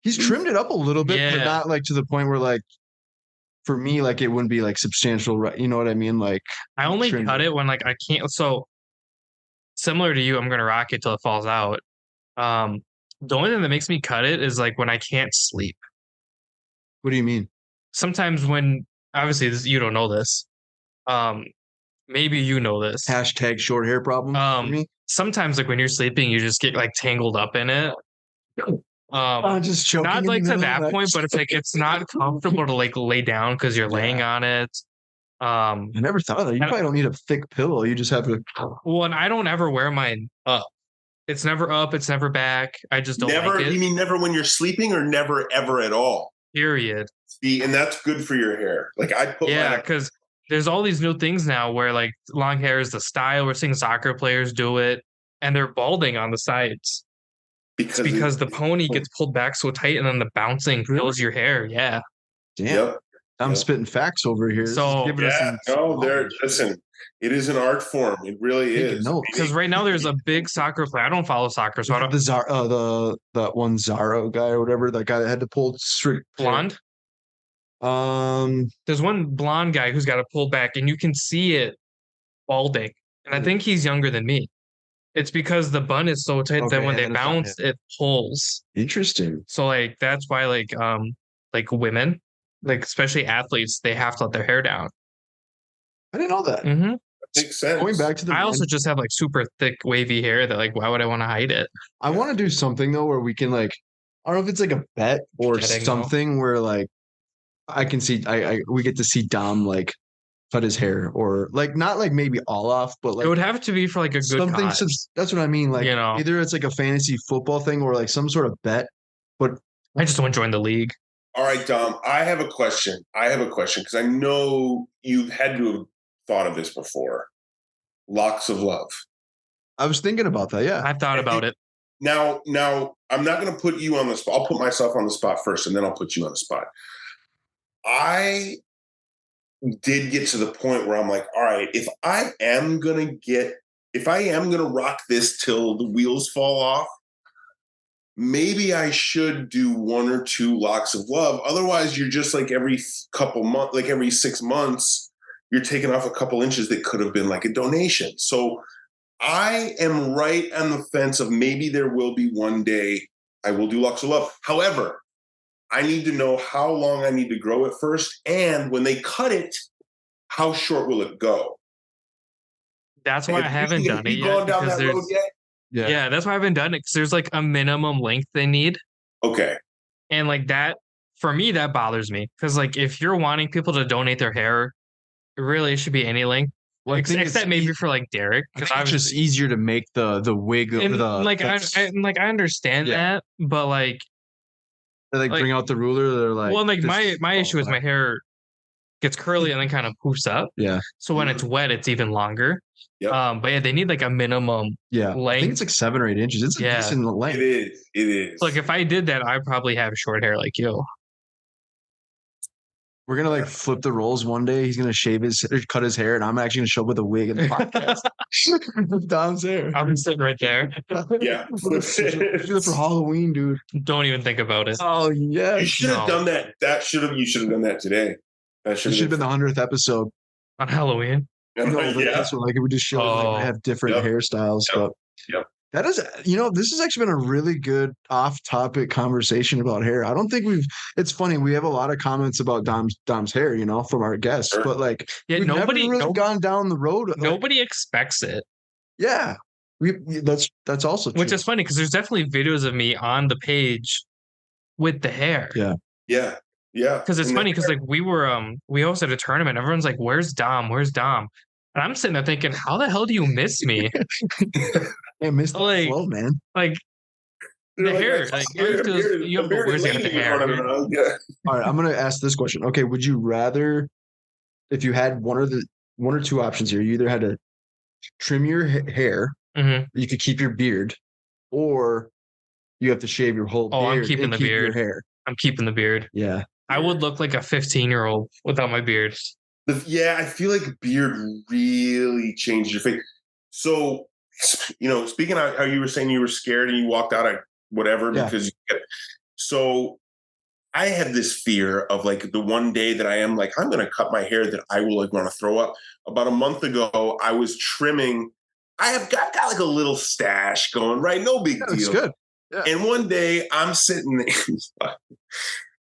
He's trimmed it up a little bit, but not like to the point where like for me, like it wouldn't be like substantial. You know what I mean? Like I only cut it when like I can't. So. Similar to you, I'm gonna rock it till it falls out. The only thing that makes me cut it is like when I can't sleep. What do you mean? Sometimes when obviously you don't know this. Maybe you know this. # short hair problem. For me. Sometimes like when you're sleeping, you just get like tangled up in it. Just choking. Not like to that point, but it's like it's not comfortable to like lay down because you're laying on it. I never thought of that. You probably don't need a thick pillow. You just have to. Well, and I don't ever wear mine up. It's never up. It's never back. I just don't Never. like it. You mean never when you're sleeping, or never ever at all? Period. See, and that's good for your hair. Like I put Yeah, mine. because there's all these new things now where like long hair is the style. We're seeing soccer players do it, and they're balding on the sides. It's because the pony gets pulled back so tight, and then the bouncing kills your hair. Yeah. Damn. Yep. I'm spitting facts over here. This is So- giving us Yeah. some No, there. knowledge. Listen, it is an art form. It really Taking is. notes. Because right now there's a big soccer player. I don't follow soccer, so I don't. That one Zaro guy or whatever, that guy that had to pull strict Blonde. Um, There's one blonde guy who's got it pulled back, and you can see it balding. And I think he's younger than me. It's because the bun is so tight that Okay, when they and it's not bounce, it pulls. interesting. So like that's why like women, like especially athletes, they have to let their hair down. I didn't know that. Mm-hmm. Makes sense. Going back to the I also just have like super thick wavy hair that like why would I want to hide it? I want to do something though where we can like, I don't know if it's like a bet or Kidding, no. something where like I can see we get to see Dom like cut his hair, or like not like maybe all off, but like It would have to be for like a good something. cause. That's what I mean. Like You know. either it's like a fantasy football thing or like some sort of bet. But I just want to join the league. All right, Dom, I have a question because I know you've had to have thought of this before. Locks of love. I was thinking about that. Yeah. I've thought about it. Now, I'm not going to put you on the spot. I'll put myself on the spot first, and then I'll put you on the spot. I did get to the point where I'm like, all right, if I am going to rock this till the wheels fall off, maybe I should do 1 or 2 locks of love. Otherwise, you're just like every couple months, like every 6 months, you're taking off a couple inches that could have been like a donation. So I am right on the fence of maybe there will be one day I will do locks of love. However, I need to know how long I need to grow it first. And when they cut it, how short will it go? That's why I haven't done it you yet. Gone down because that road yet? Yeah, that's why I haven't done it because there's like a minimum length they need. Okay. And like that, for me, that bothers me. Because like if you're wanting people to donate their hair, it really should be any length. Well, I think Except it's maybe for like Derek. I Because think it's just easier to make the wig or and the like I understand Yeah. that, but like they like bring out the ruler. They're like, well, like this my issue is my hair gets curly and then kind of poofs up. Yeah. So when it's wet, it's even longer. Yep. But yeah, they need like a minimum Yeah. I length. think it's like 7 or 8 inches. It's a Yeah. decent length. It is. Like if I did that, I'd probably have short hair like you. We're gonna like flip the roles one day. He's gonna cut his hair, and I'm actually gonna show up with a wig in the podcast. Dom's hair. I'm sitting right there. Yeah. Do that for Halloween, dude. Don't even think about it. Oh yeah. You should have done that. You should have done that today. That It should have been the 100th episode. On Halloween. No, but Yeah. this one, like we just showed like, we have different Yep. hairstyles. Yep. But Yep. that is, this has actually been a really good off-topic conversation about hair. I don't think it's funny. We have a lot of comments about Dom's hair, from our guests, Sure. but like Yeah, we've nobody never really gone down the road. Like, nobody expects it. yeah, that's also true. Which is funny because there's definitely videos of me on the page with the hair. Yeah. Yeah. Yeah. Because it's And funny because like we hosted a tournament. Everyone's like, "Where's Dom? Where's Dom?" And I'm sitting there thinking, "How the hell do you miss me?" I missed the like- flow, man. Like the they're hair, I like saw yours goes, bearded- you have bearded where's the lady hair? running around. Yeah. All right, I'm gonna ask this question. Okay, would you rather, if you had one or two options here, you either had to trim your hair, Mhm. you could keep your beard, or you have to shave your whole Oh, I'm beard keeping and the keep your beard. hair. I'm keeping the beard. Yeah. I would look like a 15-year-old without my beard. Yeah, I feel like beard really changed your face. So, speaking of how you were saying you were scared and you walked out at whatever Yeah. because so I had this fear of like the one day that I am like, I'm going to cut my hair that I will like want to throw up. About a month ago, I was trimming. I've got like a little stash going, right? No big That's deal. good. And one day I'm sitting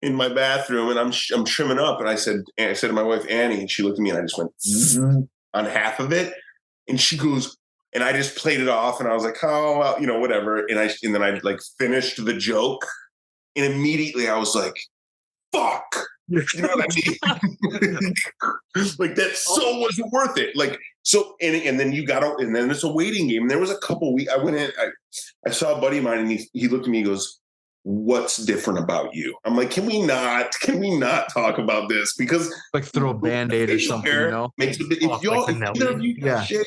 in my bathroom and I'm trimming up, and I said to my wife Annie, and she looked at me and I just went on half of it, and she goes, and I just played it off, and I was like, oh well, whatever, and then I like finished the joke, and immediately I was like, fuck, you know what I mean? Like that so wasn't worth it. Like So and then you got out, and then it's a waiting game. And there was a couple weeks I went in. I saw a buddy of mine, and he looked at me. He goes, "What's different about you?" I'm like, "Can we not talk about this?" Because like throw a Band-Aid or something, you know? Makes a bit. If either of you shave,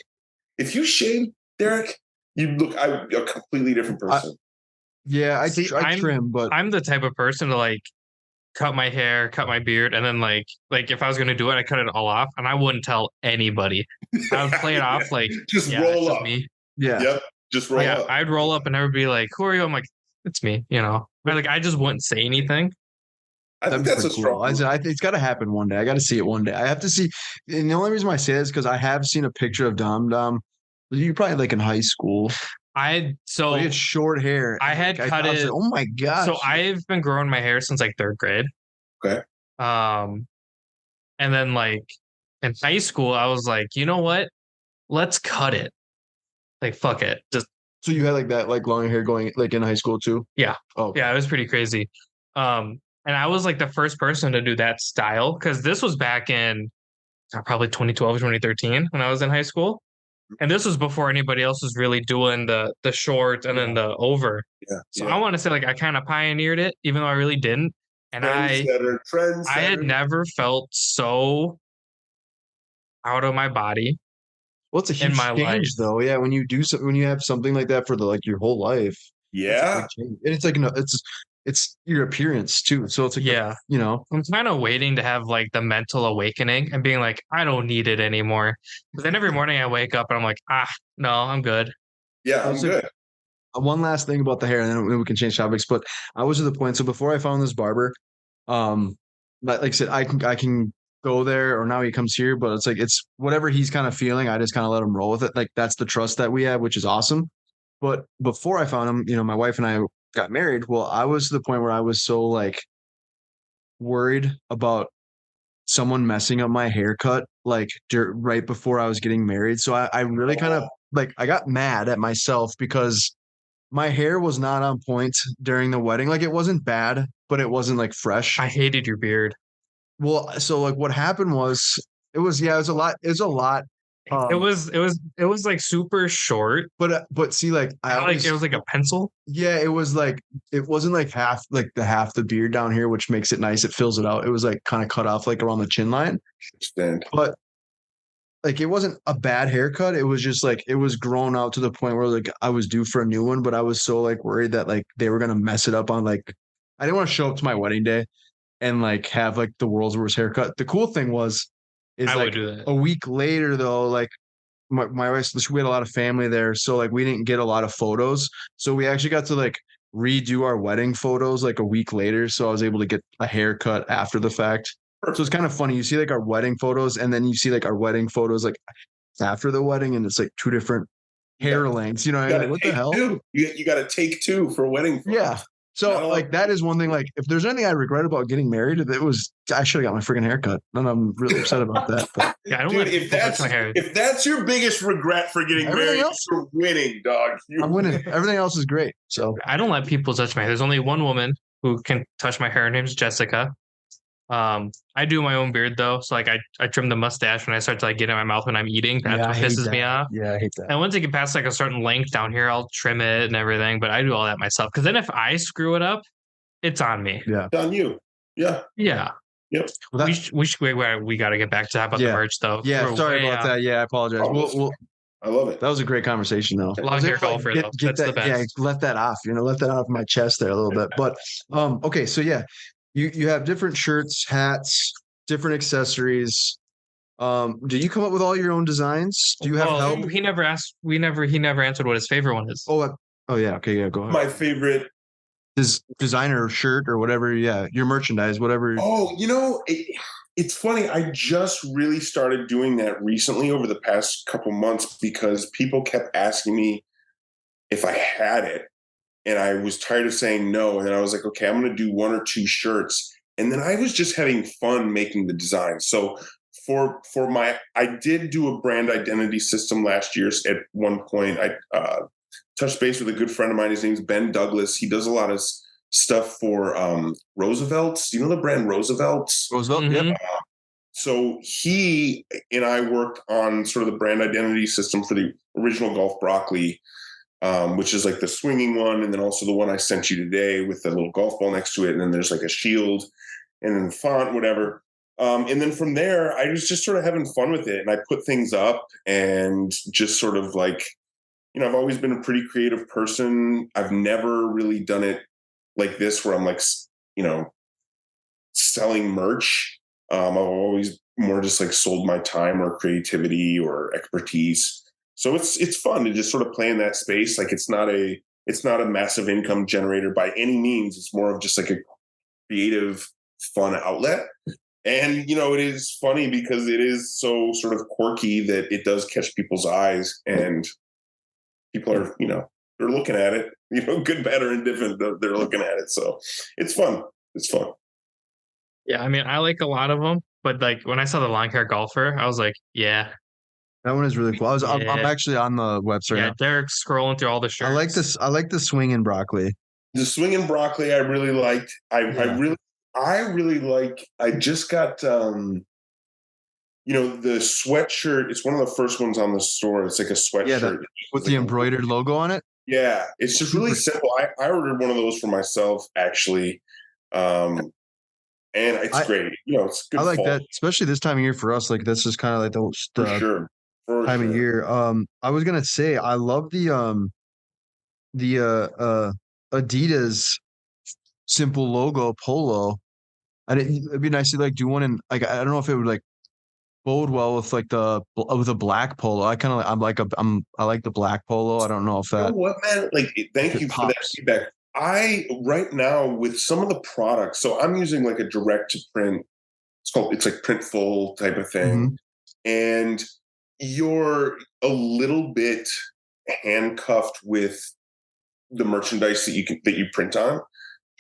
if you shave, Derek, you look a completely different person. I trim, but I'm the type of person to like cut my hair, cut my beard, and then like if I was gonna do it, I cut it all off, and I wouldn't tell anybody. I would play it off like just roll up. Me. Yeah. Yep. Just roll up. I'd roll up and everybody be like, "Who are you?" I'm like, "It's me." You know, I just wouldn't say anything. I think that's a strong. It's got to happen one day. I got to see it one day. I have to see. And the only reason why I say this is because I have seen a picture of Dom Dom. You probably like in high school. He had short hair. I had cut it. Like, oh my gosh. So I've been growing my hair since like 3rd grade. Okay. And then like in high school, I was like, you know what? Let's cut it. Like, fuck it. Just. So you had like that, like long hair going like in high school too? Yeah. Oh, okay. Yeah. It was pretty crazy. And I was like the first person to do that style because this was back in probably 2012, 2013 when I was in high school. And this was before anybody else was really doing the short and then the over. Yeah. So I want to say like I kind of pioneered it, even though I really didn't. And I had never felt so out of my body. Well, it's a huge change, though. Yeah, when you do when you have something like that for like your whole life. Yeah, and it's like it's your appearance too. So it's like I'm kind of waiting to have like the mental awakening and being like, I don't need it anymore. But then every morning I wake up and I'm like, no, I'm good. Yeah, I'm good. One last thing about the hair, and then we can change topics. But I was at the point. So before I found this barber, like I said, I can go there, or now he comes here. But it's whatever he's kind of feeling. I just kind of let him roll with it. Like that's the trust that we have, which is awesome. But before I found him, my wife and I got married. Well, I was to the point where I was so like worried about someone messing up my haircut, like right before I was getting married. So I really kind of like I got mad at myself because my hair was not on point during the wedding. Like it wasn't bad, but it wasn't like fresh. I hated your beard. Well, so like what happened was it was a lot. It was like super short, but see, like it was like a pencil. Yeah, it was like it wasn't like half the beard down here, which makes it nice. It fills it out. It was like kind of cut off like around the chin line. But like it wasn't a bad haircut. It was just like it was grown out to the point where like I was due for a new one, but I was so like worried that like they were gonna mess it up on like I didn't want to show up to my wedding day and like have like the world's worst haircut. The cool thing was like a week later though, like my wife, we had a lot of family there, so like we didn't get a lot of photos. So we actually got to like redo our wedding photos like a week later. So I was able to get a haircut after the fact. So it's kind of funny. You see like our wedding photos, and then you see like our wedding photos like after the wedding, and it's like two different hair lengths. You know, what the hell? You got to take two for wedding photos. Yeah. So like that is one thing. Like if there's anything I regret about getting married, it was I should have got my freaking haircut, and I'm really upset about that. But yeah, I don't like if that's your biggest regret for getting married, you're winning, dog. I'm winning. Everything else is great. So I don't let people touch my hair. There's only one woman who can touch my hair. Her name's Jessica. I do my own beard though, so like I trim the mustache when I start to like get in my mouth when I'm eating. That's what pisses me off. Yeah, I hate that. And once it gets past like a certain length down here, I'll trim it and everything. But I do all that myself because then if I screw it up, it's on me. Yeah, it's on you. Yeah. Yeah. Yep. Well, we got to get back to that about the merch though. Yeah, sorry about that. Yeah, I apologize. I love it. That was a great conversation though. Long hair golfer though. That's the best. Yeah, let that off. Let that off my chest there a little bit. But okay, so yeah. You have different shirts, hats, different accessories. Do you come up with all your own designs? Do you have help? He never asked. He never answered what his favorite one is. Oh yeah. Okay, yeah. Go ahead. My favorite designer shirt or whatever. Yeah, your merchandise, whatever. Oh, it's funny. I just really started doing that recently over the past couple months because people kept asking me if I had it. And I was tired of saying no. And then I was like, okay, I'm going to do 1 or 2 shirts. And then I was just having fun making the design. So I did do a brand identity system last year. At one point, I touched base with a good friend of mine. His name's Ben Douglas. He does a lot of stuff for Roosevelt's. You know the brand Roosevelt's? Roosevelt, mm-hmm. Yep. So he and I worked on sort of the brand identity system for the original Golf Broccoli, which is like the swinging one, and then also the one I sent you today with the little golf ball next to it, and then there's like a shield, and then the font, whatever. And then from there, I was just sort of having fun with it, and I put things up and just sort of like, I've always been a pretty creative person. I've never really done it like this, where I'm like, selling merch. I've always more just like sold my time or creativity or expertise. So it's fun to just sort of play in that space. Like it's not a massive income generator by any means. It's more of just like a creative, fun outlet. And it is funny because it is so sort of quirky that it does catch people's eyes, and people are, they're looking at it, good, bad, or indifferent. They're looking at it. So it's fun. It's fun. Yeah, I mean, I like a lot of them, but like when I saw the long hair golfer, I was like, yeah. That one is really cool. I'm actually on the website. Yeah, now. Derek scrolling through all the shirts. I like this. I like the swinging broccoli. The swinging broccoli, I really liked. I really like. I just got the sweatshirt. It's one of the first ones on the store. It's like a sweatshirt with the embroidered logo on it. Yeah, it's just really simple. I ordered one of those for myself, actually. And it's great. It's good. I like that, especially this time of year for us. Like this is kind of like the time of year. I was gonna say I love the Adidas simple logo polo, and it'd be nice to like do one in like I don't know if it would like bode well with like with a black polo. I like the black polo. I don't know if that. You know what, man? Like, thank you for that feedback. Right now with some of the products, so I'm using like a direct to print. It's like Printful type of thing, and you're a little bit handcuffed with the merchandise that you print on.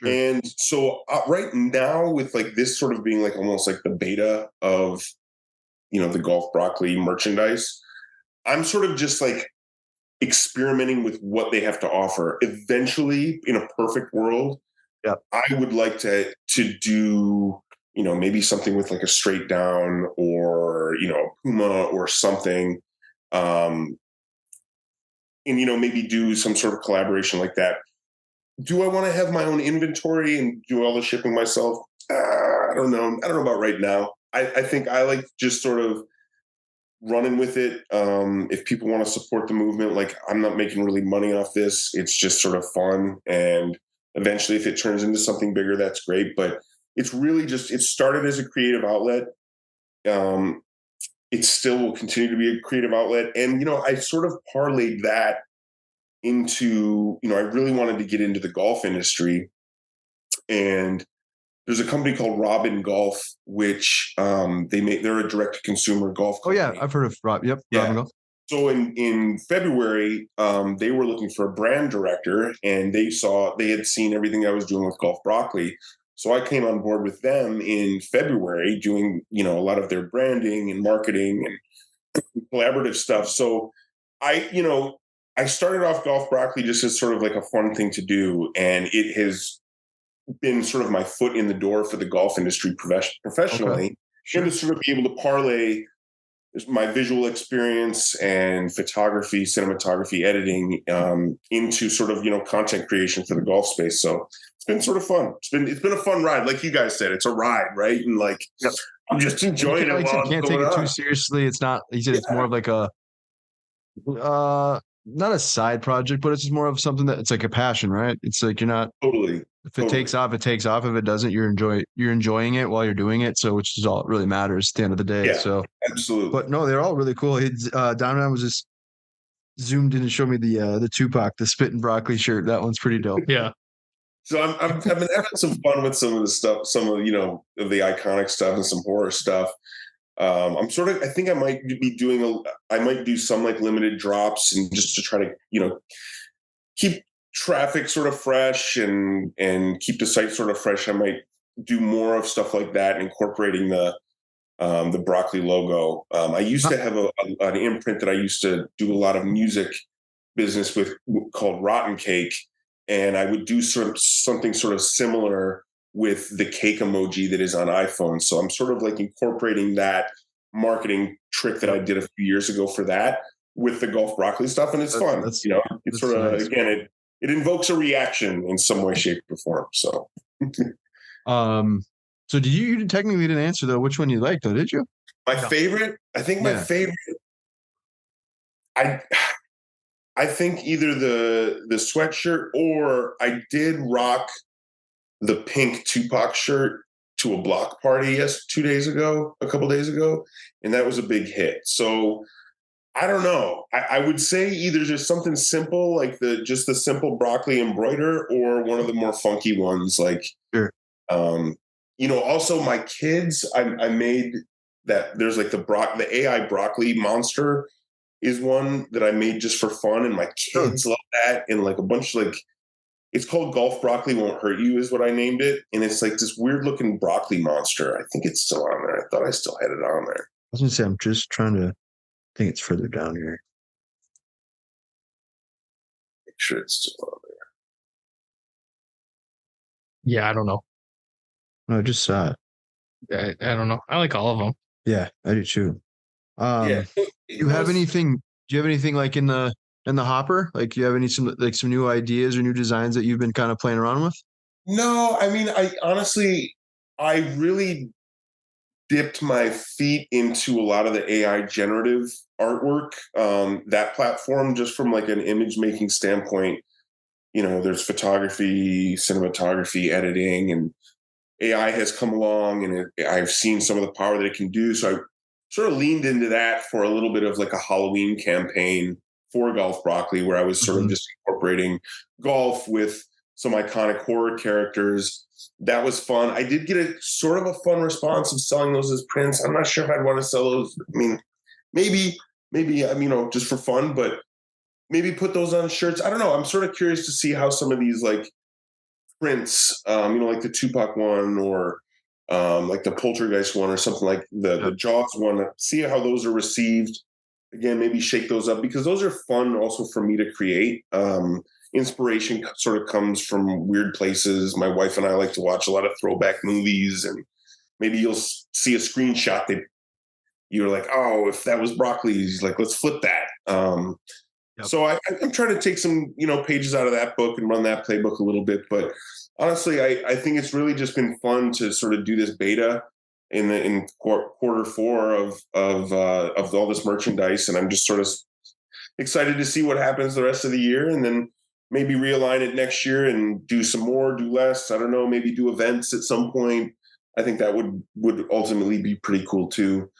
Sure. And so right now with like this sort of being like almost like the beta of the Golf Broccoli merchandise, I'm sort of just like experimenting with what they have to offer. Eventually, in a perfect world, I would like to do maybe something with like a straight down or Puma or something, and maybe do some sort of collaboration like that. Do I want to have my own inventory and do all the shipping myself? I don't know about right now. I think I like just sort of running with it. If people want to support the movement, like I'm not making really money off this. It's just sort of fun. And eventually if it turns into something bigger, that's great. But it's really just, it started as a creative outlet. It still will continue to be a creative outlet. And, I sort of parlayed that into, I really wanted to get into the golf industry. And there's a company called Robin Golf, which they're a direct to consumer golf company. Oh yeah, I've heard of Rob. Yep, yeah. Robin Golf. So in February, they were looking for a brand director, and they had seen everything I was doing with Golf Broccoli. So I came on board with them in February, doing a lot of their branding and marketing and collaborative stuff. So I started off Golf Broccoli just as sort of like a fun thing to do, and it has been sort of my foot in the door for the golf industry professionally. Okay. Sure. And to sort of be able to parlay my visual experience and photography, cinematography, editing into sort of content creation for the golf space. So it's been sort of fun. It's been a fun ride, like you guys said. It's a ride, right? And like I'm just enjoying it. You can't take it too seriously. It's not. You said it's more of like a not a side project, but it's just more of something that it's like a passion, right? It's like you're not totally. If it takes off, it takes off. If it doesn't, you're enjoying it while you're doing it. So, which is all that really matters at the end of the day. Yeah, so absolutely. But no, they're all really cool. Donovan was just zoomed in and showed me the Tupac, the Spit and Broccoli shirt. That one's pretty dope. Yeah. So I've been having some fun with some of the stuff, some of of the iconic stuff and some horror stuff. I think I might do some like limited drops and just to try to keep traffic sort of fresh and keep the site sort of fresh. I might do more of stuff like that, incorporating the Broccoli logo. I used to have an imprint that I used to do a lot of music business with called Rotten Cake, and I would do something sort of similar with the cake emoji that is on iPhone. So I'm sort of like incorporating that marketing trick that I did a few years ago for that with the golf broccoli stuff, and it's fun. It's sort of nice. Again, it invokes a reaction in some way, shape, or form. So, so you technically didn't answer though which one you liked though, did you? My favorite, I think my favorite, I think either the sweatshirt, or I did rock the pink Tupac shirt to a block party a couple days ago, and that was a big hit. So I don't know. I would say either just something simple like the simple broccoli embroider, or one of the more funky ones like, sure. Also my kids, I made that there's like the AI broccoli monster is one that I made just for fun, and my kids love that. And like a bunch of it's called Golf Broccoli Won't Hurt You is what I named it. And it's like this weird looking broccoli monster. I think it's still on there. I thought I still had it on there. I was gonna say, I'm just trying to think it's further down here. Make sure it's still on there. Yeah, I don't know. No, I just saw it. I don't know. I like all of them. Yeah, I do too. Do you have anything like in the hopper? Like, do you have some new ideas or new designs that you've been kind of playing around with? No, I mean, I really dipped my feet into a lot of the AI generative artwork. That platform, just from like an image making standpoint, there's photography, cinematography, editing, and AI has come along, and I've seen some of the power that it can do. So I sort of leaned into that for a little bit of like a Halloween campaign for Golf Broccoli, where I was sort of just incorporating golf with some iconic horror characters. That was fun. I did get a sort of a fun response of selling those as prints. I'm not sure if I'd want to sell those. I mean, maybe, just for fun, but maybe put those on shirts. I don't know. I'm sort of curious to see how some of these like prints, like the Tupac one, or like the Poltergeist one, or something like the Jaws one, see how those are received. Again, maybe shake those up, because those are fun also for me to create. Inspiration sort of comes from weird places. My wife and I like to watch a lot of throwback movies, and maybe you'll see a screenshot that you're like, oh, if that was broccoli's, like, let's flip that. So I'm trying to take some, pages out of that book and run that playbook a little bit. But honestly, I think it's really just been fun to sort of do this beta in quarter four of all this merchandise, and I'm just sort of excited to see what happens the rest of the year, and then maybe realign it next year and do some more, do less. I don't know, maybe do events at some point. I think that would ultimately be pretty cool too.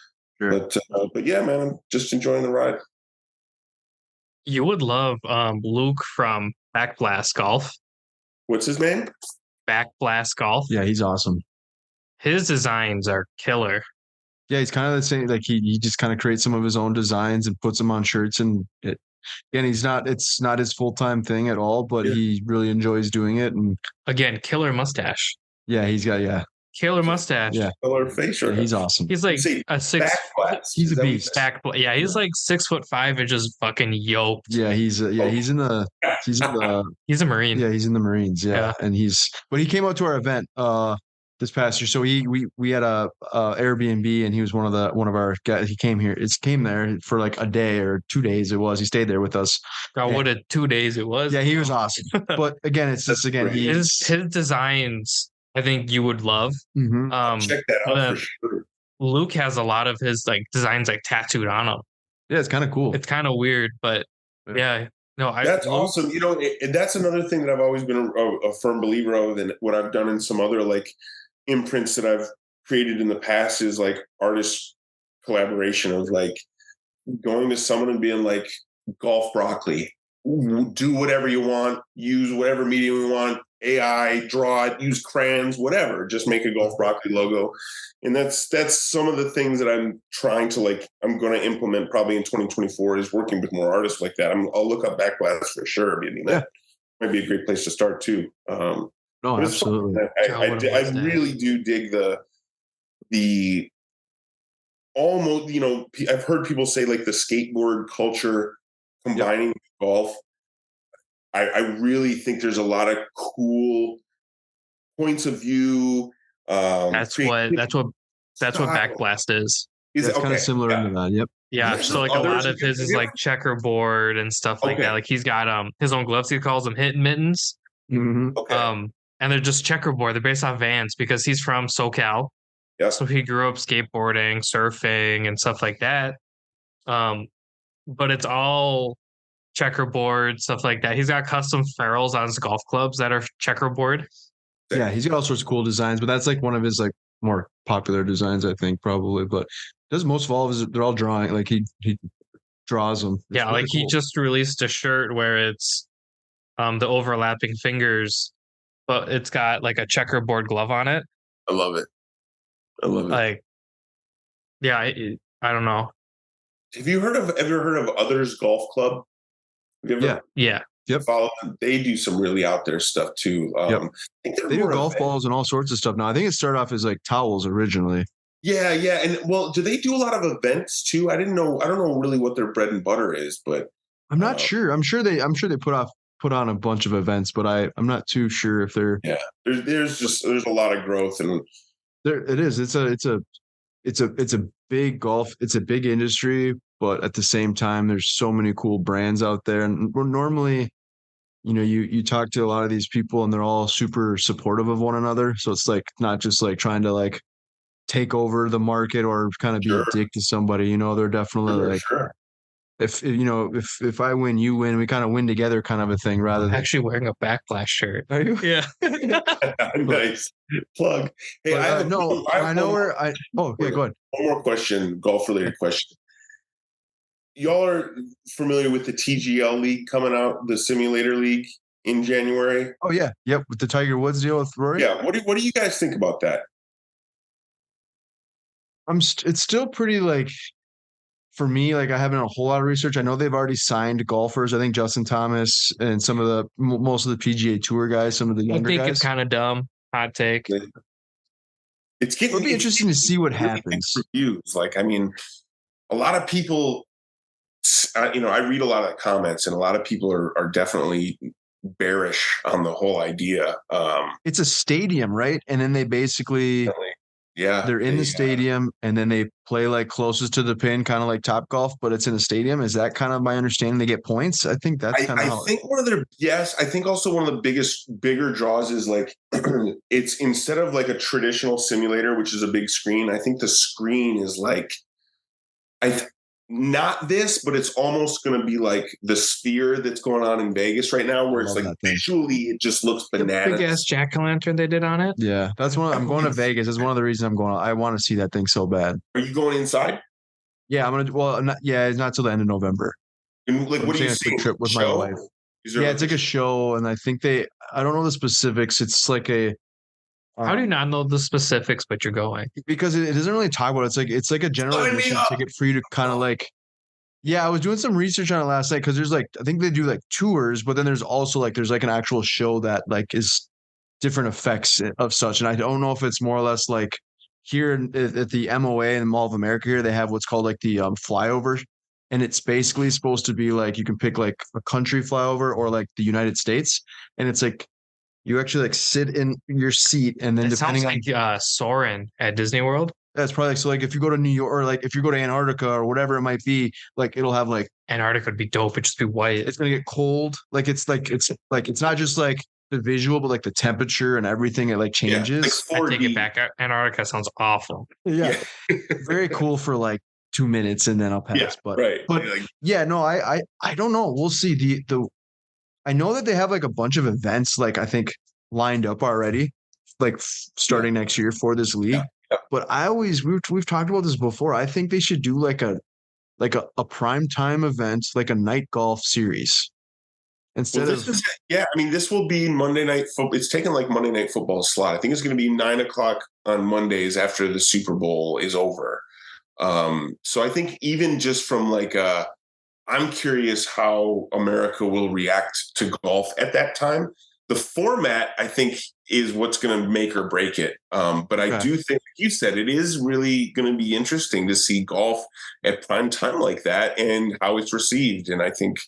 Sure. But yeah, man, I'm just enjoying the ride. You would love Luke from Backblast Golf. What's his name? Backblast Golf. Yeah, he's awesome. His designs are killer. Yeah, he's kind of the same. Like he just kind of creates some of his own designs and puts them on shirts, and it's not his full-time thing at all, but he really enjoys doing it. And again, killer mustache. Yeah, he's got killer mustache. Yeah, killer face. Yeah, he's awesome. He's like a six. He's a beast. Yeah, he's like 6'5" and just fucking yoked. Yeah, he's a Marine. Yeah, he's in the Marines. Yeah, and he came out to our event this past year. So we had a Airbnb, and he was one of our guys. He came there for like a day or 2 days. He stayed there with us. God, what a 2 days it was. Yeah, he was awesome. But again, it's just his designs, I think you would love. Mm-hmm. Check that out for sure. Luke has a lot of his like designs like tattooed on him. Yeah, it's kind of cool. It's kind of weird, but yeah. No, that's awesome. That's another thing that I've always been a firm believer of, and what I've done in some other like imprints that I've created in the past is like artist collaboration of like going to someone and being like, Golf Broccoli, do whatever you want, use whatever medium you want, AI, draw it, use crayons, whatever, just make a Golf Broccoli logo. And that's some of the things that I'm trying to I'm going to implement probably in 2024 is working with more artists like that. I'll look up Backblast for sure. I mean, that might be a great place to start too. No, absolutely. I really do dig the almost, I've heard people say like the skateboard culture combining with golf. I really think there's a lot of cool points of view. That's what style. Backblast is. Is It's kind of similar to that. Yep. Yeah, There's so like a others lot of you his can is do? like checkerboard and stuff like Okay. that. Like he's got his own gloves. He calls them hit mittens. Mm-hmm. Okay. And they're just checkerboard. They're based on Vans because he's from SoCal. Yep. So he grew up skateboarding, surfing, and stuff like that. But it's all checkerboard, stuff like that. He's got custom ferrules on his golf clubs that are checkerboard. Yeah, he's got all sorts of cool designs, but that's like one of his like more popular designs, I think, probably. But does most of all of his, they're all drawing, like he draws them. It's Yeah, really like he cool. just released a shirt where it's the overlapping fingers, but it's got like a checkerboard glove on it. I love it. Like, yeah, I don't know. Have you ever heard of Others Golf Club? Have you ever Yeah. Yep. follow them? They do some really out there stuff too. Yep. I think They do golf balls and all sorts of stuff now. I think it started off as like towels originally. Yeah. And well, do they do a lot of events too? I don't know really what their bread and butter is, but I'm not sure. I'm sure they put on a bunch of events, but I'm not too sure if they're there's a lot of growth and there. It is. It's a big golf. It's a big industry, but at the same time, there's so many cool brands out there, and we're normally, you talk to a lot of these people, and they're all super supportive of one another. So it's like not just like trying to like take over the market or kind of be a dick to somebody. They're definitely if I win, you win. We kind of win together, kind of a thing. Rather than actually wearing a Backblast shirt. Are you? Yeah. nice plug. Hey, But, go ahead. One more question, golf related question. Y'all are familiar with the TGL League coming out, the Simulator League in January? Oh yeah, yep. With the Tiger Woods deal with Rory. Yeah. What do you guys think about that? It's still pretty like, for me, like I haven't done a whole lot of research. I know they've already signed golfers. I think Justin Thomas and some of most of the PGA Tour guys, some of the younger guys. I think it's kind of dumb. Hot take. It'll be interesting to see what happens. Reviews, like, I mean, a lot of people, I read a lot of comments, and a lot of people are definitely bearish on the whole idea. It's a stadium, right? And then they basically, they're in the stadium, and then they play like closest to the pin, kind of like Topgolf, but it's in a stadium. Is that kind of my understanding? They get points. I think that's kind of. I think also one of the bigger draws is like it's instead of like a traditional simulator, which is a big screen. I think the screen is like, not this, but it's almost going to be like the Sphere that's going on in Vegas right now, where it's like visually it just looks bananas. Big ass jack-o'-lantern they did on it. Yeah, that's I'm going to Vegas. That's one of the reasons I'm going. I want to see that thing so bad. Are you going inside? Yeah, I'm gonna. Well, it's not till the end of November. And like, what are you seeing? Trip with my wife. Yeah, it's like a show, and I think I don't know the specifics. It's like a. How do you not know the specifics, but you're going? Because it doesn't really talk about it. It's like a general admission ticket for you to kind of like. Yeah, I was doing some research on it last night because there's like, I think they do like tours, but then there's also like there's like an actual show that like is different effects of such, and I don't know if it's more or less like here at the MOA and Mall of America here they have what's called like the flyover, and it's basically supposed to be like you can pick like a country flyover or like the United States, and it's like. You actually like sit in your seat, and then depending on like Soarin' at Disney World. That's probably like, so like if you go to New York or like if you go to Antarctica or whatever it might be, like it'll have like Antarctica would be dope. It'd just be white. It's gonna get cold. It's not just like the visual, but like the temperature and everything. It like changes. I take it back. Antarctica sounds awful. Yeah, very cool for like 2 minutes, and then I'll pass. But no, I don't know. We'll see. The I know that they have like a bunch of events, like I think lined up already, like starting next year for this league. Yeah. But we've talked about this before. I think they should do like a prime time event, like a night golf series. Instead this will be Monday Night Football. It's taken like Monday Night Football slot. I think it's going to be 9:00 on Mondays after the Super Bowl is over. So I think even just from like I'm curious how America will react to golf at that time. The format, I think, is what's going to make or break it. But I do think, like you said, it is really going to be interesting to see golf at prime time like that and how it's received. And I think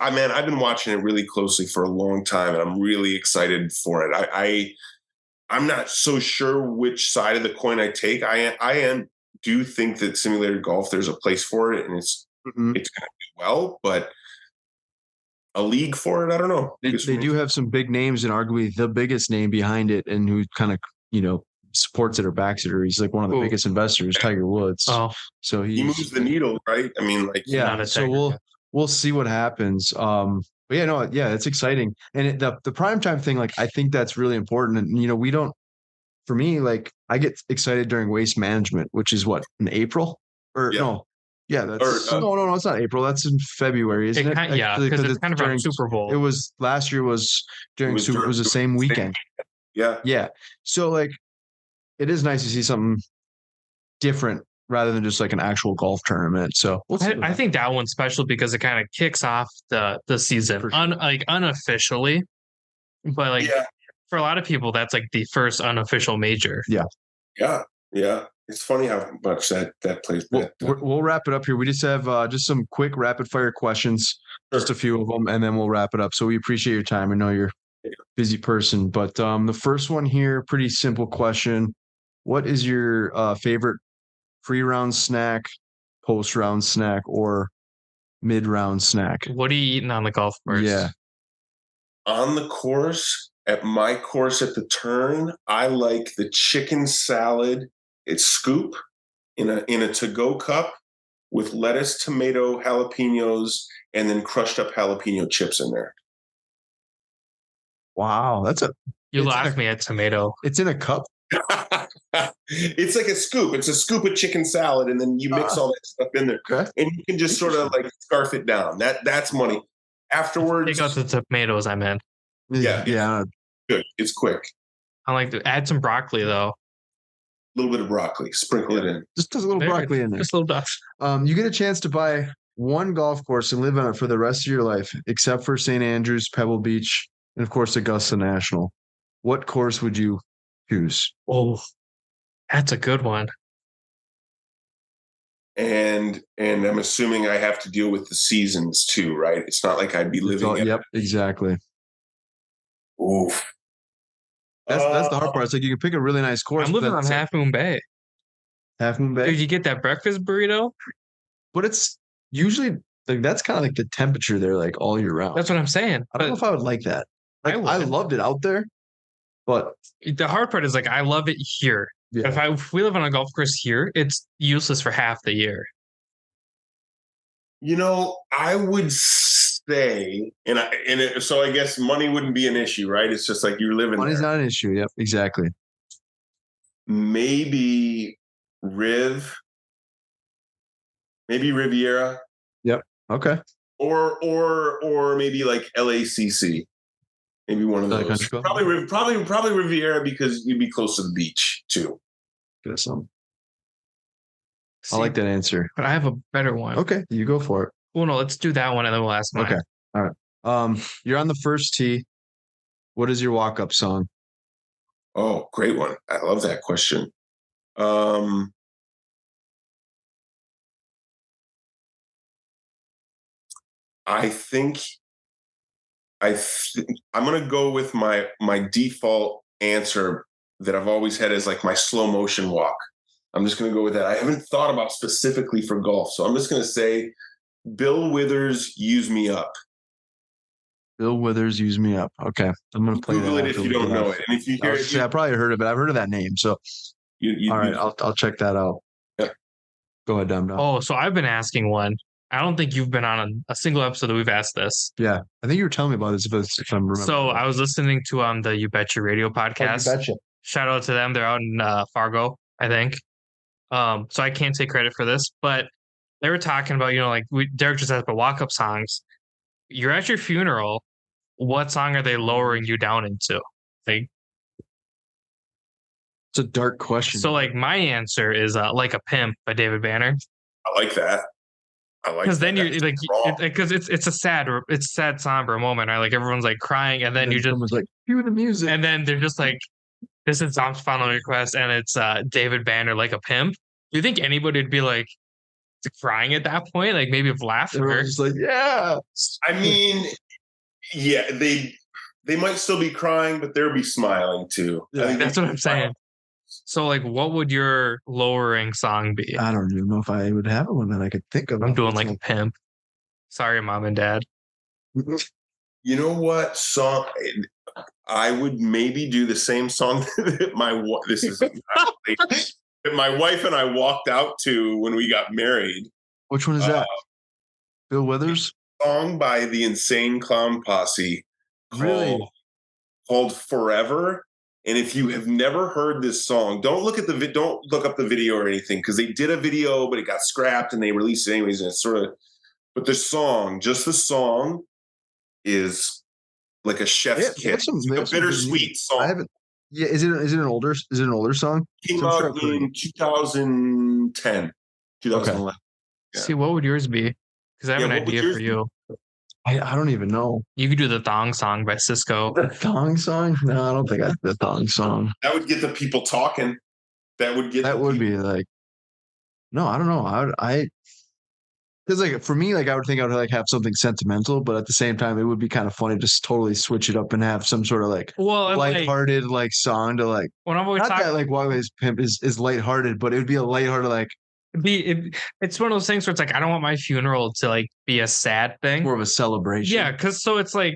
Man, I've been watching it really closely for a long time, and I'm really excited for it. I'm not so sure which side of the coin I take. Do think that simulated golf, there's a place for it, and it's going to do well, but a league for it, I don't know. They do have some big names, and arguably the biggest name behind it, and who kind of supports it or backs it, or he's like one of the biggest investors, Tiger Woods. Oh, so he moves the needle, right? I mean, like, yeah. So we'll see what happens. But it's exciting, and the primetime thing, like I think that's really important. And we don't. For me, like I get excited during Waste Management, which is what, in April or no. Yeah, that's no, it's not April. That's in February, isn't it? Because it's kind of around Super Bowl. It was last year was during Super. It was the same weekend. Yeah. So like, it is nice to see something different rather than just like an actual golf tournament. So I think that one's special because it kind of kicks off the season unofficially, but for a lot of people, that's like the first unofficial major. Yeah. It's funny how much that plays. We'll wrap it up here. We just have just some quick rapid fire questions, just a few of them, and then we'll wrap it up. So we appreciate your time. I know you're a busy person, but the first one here, pretty simple question. What is your favorite pre-round snack, post-round snack, or mid-round snack? What are you eating on the golf course? Yeah. On the course, at my course at the turn, I like the chicken salad. It's scoop in a to-go cup with lettuce, tomato, jalapenos, and then crushed up jalapeno chips in there. Wow, you lost me at tomato. It's in a cup. It's like a scoop. It's a scoop of chicken salad, and then you mix all that stuff in there, and you can just sort of like scarf it down. That's money. Afterwards, take out the tomatoes. I meant. Yeah. Good. It's quick. I like to add some broccoli though. A little bit of broccoli, sprinkle it in. Just a little broccoli in there. Just a little dust. You get a chance to buy one golf course and live on it for the rest of your life, except for St. Andrews, Pebble Beach, and of course Augusta National. What course would you choose? Oh, that's a good one. And I'm assuming I have to deal with the seasons too, right? It's not like I'd be living. Yep, exactly. Oof. That's the hard part. It's like you can pick a really nice course. I'm living on Half Moon Bay. Half Moon Bay. Did you get that breakfast burrito? But it's usually like that's kind of like the temperature there, like all year round. That's what I'm saying. I don't know if I would like that. Like I loved it out there, but the hard part is like I love it here. Yeah. If we live on a golf course here, it's useless for half the year. I would say, so I guess money wouldn't be an issue, right? It's just like you're living. Money's not an issue. Yep, exactly. Maybe maybe Riviera. Yep. Okay. Or maybe like LACC. Maybe one of those. Probably Riviera because you'd be close to the beach too. Guess I like that answer. But I have a better one. Okay, you go for it. Well, no, let's do that one and then we'll ask mine. Okay. All right. You're on the first tee. What is your walk-up song? Oh, great one. I love that question. I think I'm going to go with my default answer that I've always had as like my slow motion walk. I'm just going to go with that. I haven't thought about specifically for golf, so I'm just going to say Bill Withers, Use Me Up. Bill Withers, Use Me Up. Okay, I'm going to play Google that it if you don't know it. And if you hear it, I probably heard of it. I've heard of that name. So, all right, I'll check that out. Yep. Go ahead, Dom. Oh, so I've been asking one. I don't think you've been on a single episode that we've asked this. Yeah, I think you were telling me about this if I'm remembering. So I was listening to the You Betcha Radio podcast. Oh, You Betcha. Shout out to them. They're out in Fargo, I think. So I can't take credit for this, but they were talking about, Derek just asked about walk-up songs. You're at your funeral. What song are they lowering you down into? It's a dark question. So my answer is Like a Pimp by David Banner. I like that. Because then you're like, because it's a sad, somber moment, right? Like everyone's like crying, and then you just like cue the music, and then they're just like, this is Dom's final request, and it's David Banner, Like a Pimp. Do you think anybody would be like, crying at that point, like maybe of They were laughter. just like, yeah. I mean, yeah, they might still be crying, but they'll be smiling too. Yeah, I think That's they- what I'm saying. So like, what would your lowering song be? I don't even know if I would have one that I could think of. I'm doing like a pimp. Sorry, mom and dad. You know what song? I would maybe do the same song that this is that my wife and I walked out to when we got married. Which one is that? Bill Withers? Song by the Insane Clown Posse Really? called Forever. And if you have never heard this song, don't look up the video or anything, because they did a video, but it got scrapped and they released it anyways. And it's sort of, but the song is like a chef's kiss. It's like a bittersweet song. I haven't. Yeah, is it an older song? Came out in 2010, 2011. Yeah. See, what would yours be? Because I have an what would idea yours for be? you. I don't even know. You could do the Thong Song by Cisco. The thong song? No, I don't think I the thong song. That would get the people talking. That would be like. No, I don't know. Because like for me, like I would think I would like have something sentimental, but at the same time, it would be kind of funny to just totally switch it up and have some sort of like lighthearted like song to like. When I'm always Not talking, that like Wagner's Pimp is lighthearted, but it would be a lighthearted like it's one of those things where it's like I don't want my funeral to like be a sad thing. more of a celebration. Yeah, because so it's like,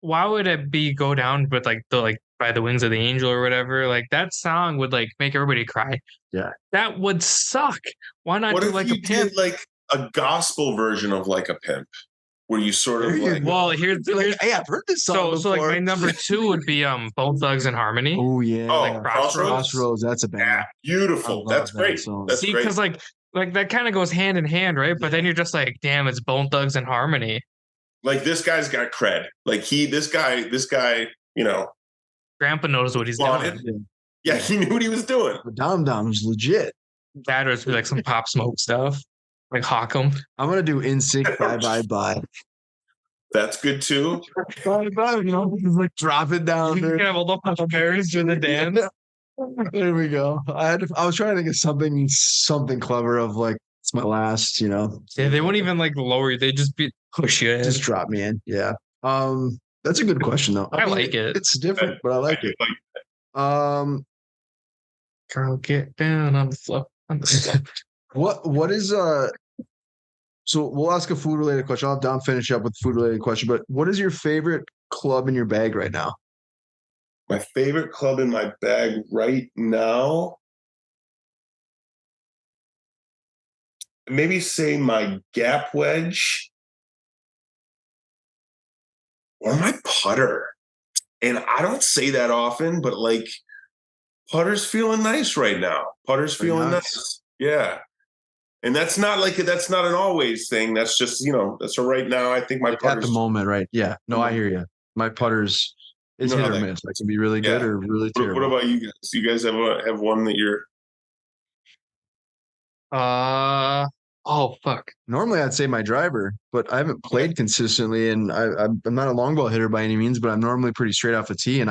why would it go down with like by the wings of the angel or whatever? Like that song would like make everybody cry. Yeah, that would suck. Why not What do if like you a pimp? did like a gospel version of Like a Pimp, where you sort of like, Well, here's like, hey, I've heard this song so like before. my number 2 would be Bone Thugs and Harmony. Oh yeah, like Crossroads. That's a band. yeah, beautiful. That's great. That's See, great. because like that kind of goes hand in hand, right? But then you're just like, damn, it's Bone Thugs and Harmony. Like this guy's got cred. Like this guy, you know, Grandpa knows what he's doing. Yeah, he knew what he was doing. But Dom was legit. That or like some Pop Smoke stuff, like Hawk'em. I'm gonna do NSYNC Bye Bye Bye. That's good too. Bye Bye, you know, just like drop it down You there. can have all the Papa Bears doing the dance. There we go. I was trying to think of something clever of like it's my last, you know. Yeah, they won't even like lower you. They just push you in. Just drop me in. Yeah. That's a good question though. I like it. It's different, but I like it. Girl, get down on the floor. What is so we'll ask a food related question. I'll have Dom finish up with the food related question, but what is your favorite club in your bag right now? My favorite club in my bag right now, maybe say my gap wedge or my putter. And I don't say that often, but like putter's feeling nice right now. Putter's feeling nice. Yeah. And that's not an always thing. That's just, you know, that's a right now. I think my like putter's at the moment, right? Yeah. No, I hear you. My putter's it's hit or miss. It can be really good or really terrible. What about you guys? Do you guys have one that you're? Oh fuck. Normally, I'd say my driver, but I haven't played consistently, and I'm not a long ball hitter by any means, but I'm normally pretty straight off the tee, and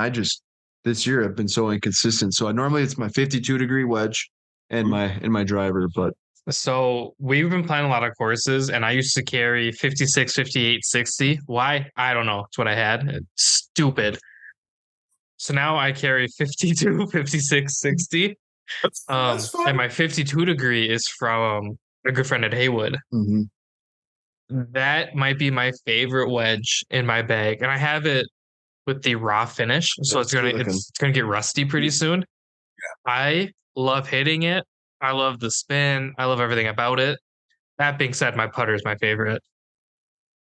this year I've been so inconsistent. So normally it's my 52-degree wedge and my driver, but. So we've been playing a lot of courses, and I used to carry 56, 58, 60. Why? I don't know. It's what I had. It's stupid. So now I carry 52, 56, 60. That's fine. And my 52 degree is from a good friend at Haywood. Mm-hmm. That might be my favorite wedge in my bag, and I have it with the raw finish, so it's gonna get rusty pretty soon. Yeah. I love hitting it. I love the spin. I love everything about it. That being said, my putter is my favorite.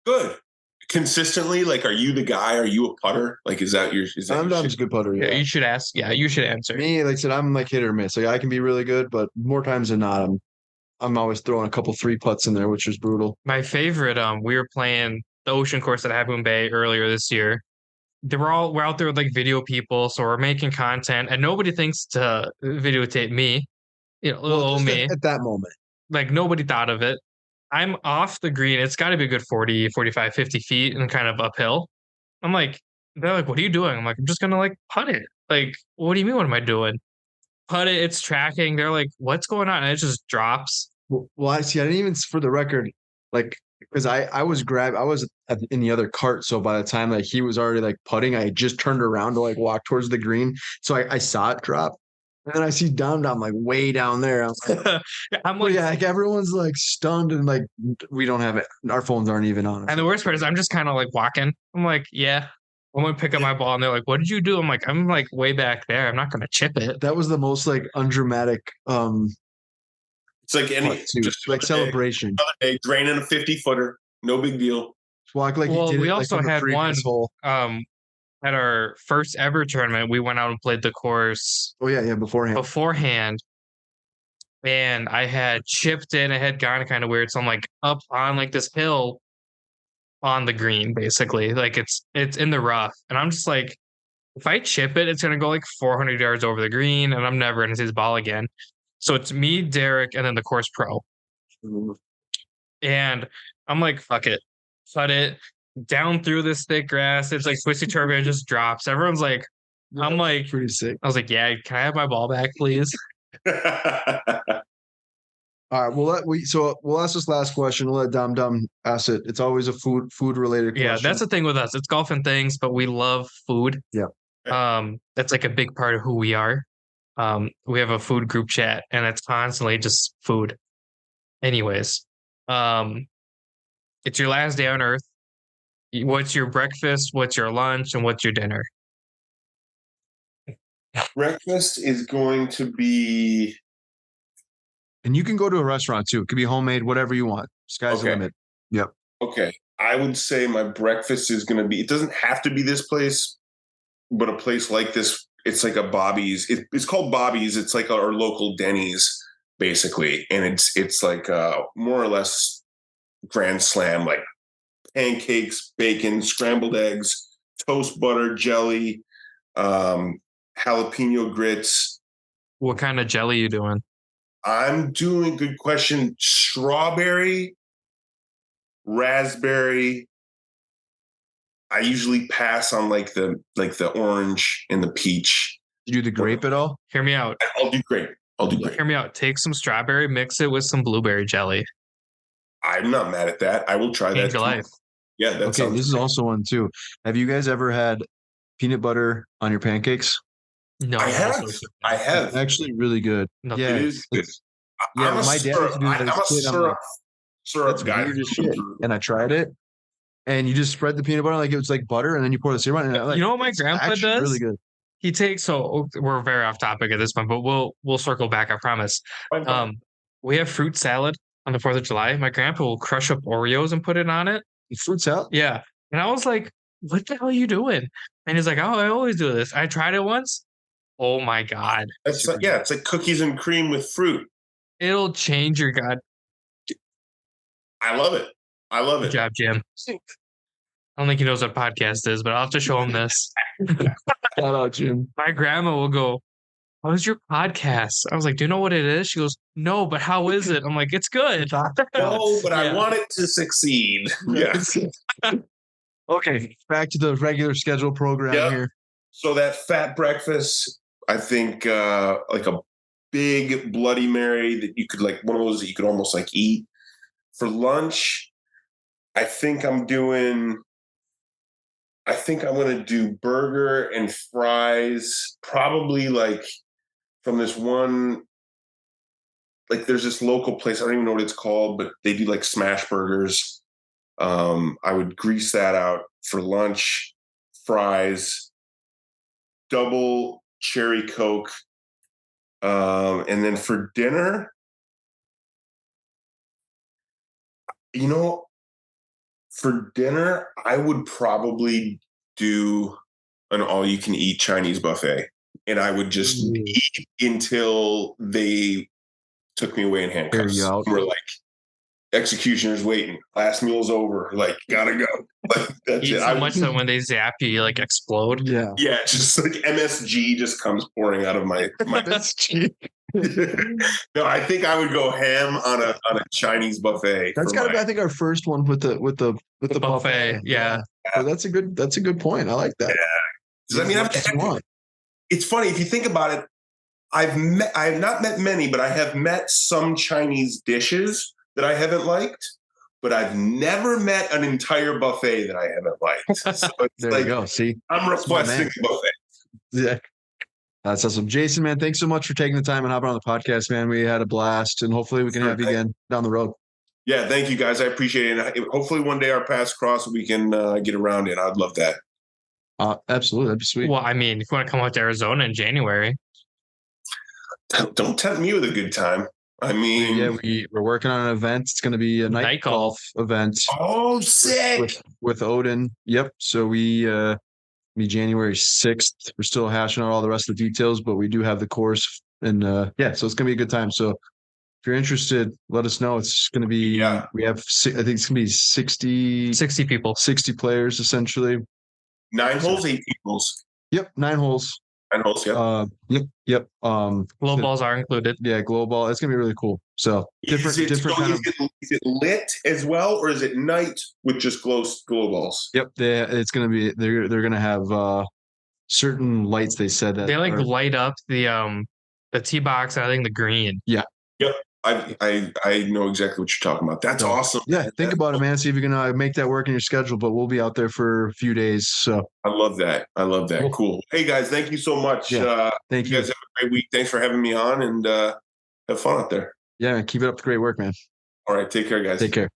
Good. Consistently, like, are you the guy? Are you a putter? Like, is that your? Sometimes a good putter. Yeah, you should ask. Yeah, you should answer. Me, like I said, I'm like hit or miss. Like I can be really good, but more times than not, I'm always throwing a couple 3-putts in there, which is brutal. My favorite, we were playing the ocean course at Half Moon Bay earlier this year. We're out there with like video people, so we're making content, and nobody thinks to videotape me. You know, little me at that moment. Like nobody thought of it. I'm off the green. It's got to be a good 40, 45, 50 feet and kind of uphill. I'm like, they're like, what are you doing? I'm like, I'm just going to like putt it. Like, what do you mean? What am I doing? Putt it. It's tracking. They're like, what's going on? And it just drops. Well, I see. I didn't even, for the record, like, because I was in the other cart. So by the time like he was already like putting, I just turned around to like walk towards the green. So I saw it drop. And then I see Dom like way down there. I'm like, I'm like, yeah, like everyone's like stunned and like we don't have it. Our phones aren't even on. and the worst part is I'm just kind of like walking. I'm like, yeah. I'm gonna pick up my ball, and they're like, "What did you do?" I'm like way back there. I'm not gonna chip it. That was the most like undramatic It's like any just like celebration. Another day, draining a 50-footer, no big deal. Just walk like Well, you did we it, also like, from the had previous one hole. at our first ever tournament. We went out and played the course Oh yeah, beforehand, and I had chipped it. I had gone kind of weird, so I'm like up on like this hill on the green, basically. Like it's in the rough, and I'm just like, if I chip it, it's gonna go like 400 yards over the green, and I'm never gonna see this ball again. So it's me, Derek, and then the course pro. And I'm like, fuck it. Cut it down through this thick grass. It's like twisty turvy, it just drops. Everyone's like, I'm like, pretty sick. I was like, yeah, can I have my ball back, please? All right, we'll ask this last question. We'll let Dom ask it. It's always a food related question. Yeah, that's the thing with us. It's golf and things, but we love food. Yeah. That's like a big part of who we are. We have a food group chat, and it's constantly just food. Anyways, it's your last day on Earth. What's your breakfast? What's your lunch? And what's your dinner? Breakfast is going to be. And you can go to a restaurant too. It could be homemade, whatever you want. Sky's the limit. Yep. Okay. I would say my breakfast is going to be, it doesn't have to be this place, but a place like this, it's like a Bobby's. It's called Bobby's. It's like our local Denny's, basically. And it's like more or less grand slam, like pancakes, bacon, scrambled eggs, toast, butter, jelly, jalapeno grits. What kind of jelly you doing? I'm doing, good question, strawberry, raspberry. I usually pass on like the orange and the peach. You do the grape at all? Hear me out. I'll do grape. Hear me out. Take some strawberry, mix it with some blueberry jelly. I'm not mad at that. I will try Change that. your life. Yeah, that's okay. This is also one too. Have you guys ever had peanut butter on your pancakes? No, I have. It's actually really good. No, yeah, it is good. Yeah, my dad used to do that I'm as a a kid. syrup that's guy. weird as shit. And I tried it, and you just spread the peanut butter like it was like butter, and then you pour the syrup on. And you know what my grandpa does? Really good. He takes. So we're very off topic at this point, but we'll circle back. I promise. We have fruit salad on the 4th of July. My grandpa will crush up Oreos and put it on it. Fruit salad? Yeah. And I was like, what the hell are you doing? And he's like, oh, I always do this. I tried it once. Oh my God. It's like cookies and cream with fruit. It'll change your God. I love it. Good job, Jim. I don't think he knows what podcast is, but I'll have to show him this. Shout out, Jim. My grandma will go, how's your podcast? I was like, do you know what it is? She goes, no, but how is it? I'm like, it's good. No, but I want it to succeed. Yes. Okay, back to the regular schedule program here. So that fat breakfast, I think like a big Bloody Mary that you could like, one of those that you could almost like eat. For lunch, I think I'm going to do burger and fries, probably like from this one, like there's this local place, I don't even know what it's called, but they do like smash burgers. I would grease that out for lunch, fries, double cherry Coke. And then for dinner, I would probably do an all-you-can-eat Chinese buffet, and I would just eat until they took me away in handcuffs. We're like, executioner's waiting. Last meal's over. Like, gotta go. Like, that's eat it. So much that when they zap you, you like explode. Yeah. Yeah, just like MSG just comes pouring out of my MSG. No, I think I would go ham on a Chinese buffet. That's gotta be, I think, our first one with the buffet. Yeah. So that's a good point. I like that. Yeah. I mean, it's funny if you think about it. I have not met many, but I have met some Chinese dishes that I haven't liked. But I've never met an entire buffet that I haven't liked. So it's There you go. See, I'm requesting a buffet. yeah. That's awesome. Jason, man, thanks so much for taking the time and hopping on the podcast, man. We had a blast, and hopefully we can have you again down the road. Yeah, thank you, guys. I appreciate it. And hopefully one day our paths cross, we can get around it. I'd love that. Absolutely. That'd be sweet. Well, I mean, if you want to come out to Arizona in January. Don't tempt me with a good time. I mean, yeah, we're working on an event. It's going to be a night golf event. Oh, sick! With Odin. Yep. So we be January 6th. We're still hashing out all the rest of the details, but we do have the course, and so it's going to be a good time. So if you're interested, let us know. It's going to be we have I think it's going to be 60 people, 60 players essentially. 9 holes, 18 holes. Yep, 9 holes. 9 holes. Yep. Yep. Glow balls are included. Yeah, glow ball. It's gonna be really cool. So different kind of. Is it lit as well, or is it night with just glow balls? Yep. It's gonna be. They're gonna have certain lights. They said that they light up the tee box. And I think the green. Yeah. Yep. I know exactly what you're talking about. That's awesome. Yeah, think about it, man. See if you can make that work in your schedule. But we'll be out there for a few days. So I love that. Cool. Hey guys, thank you so much. Yeah, thank you. You guys have a great week. Thanks for having me on, and have fun out there. Yeah, keep it up the great work, man. All right, take care, guys. Take care.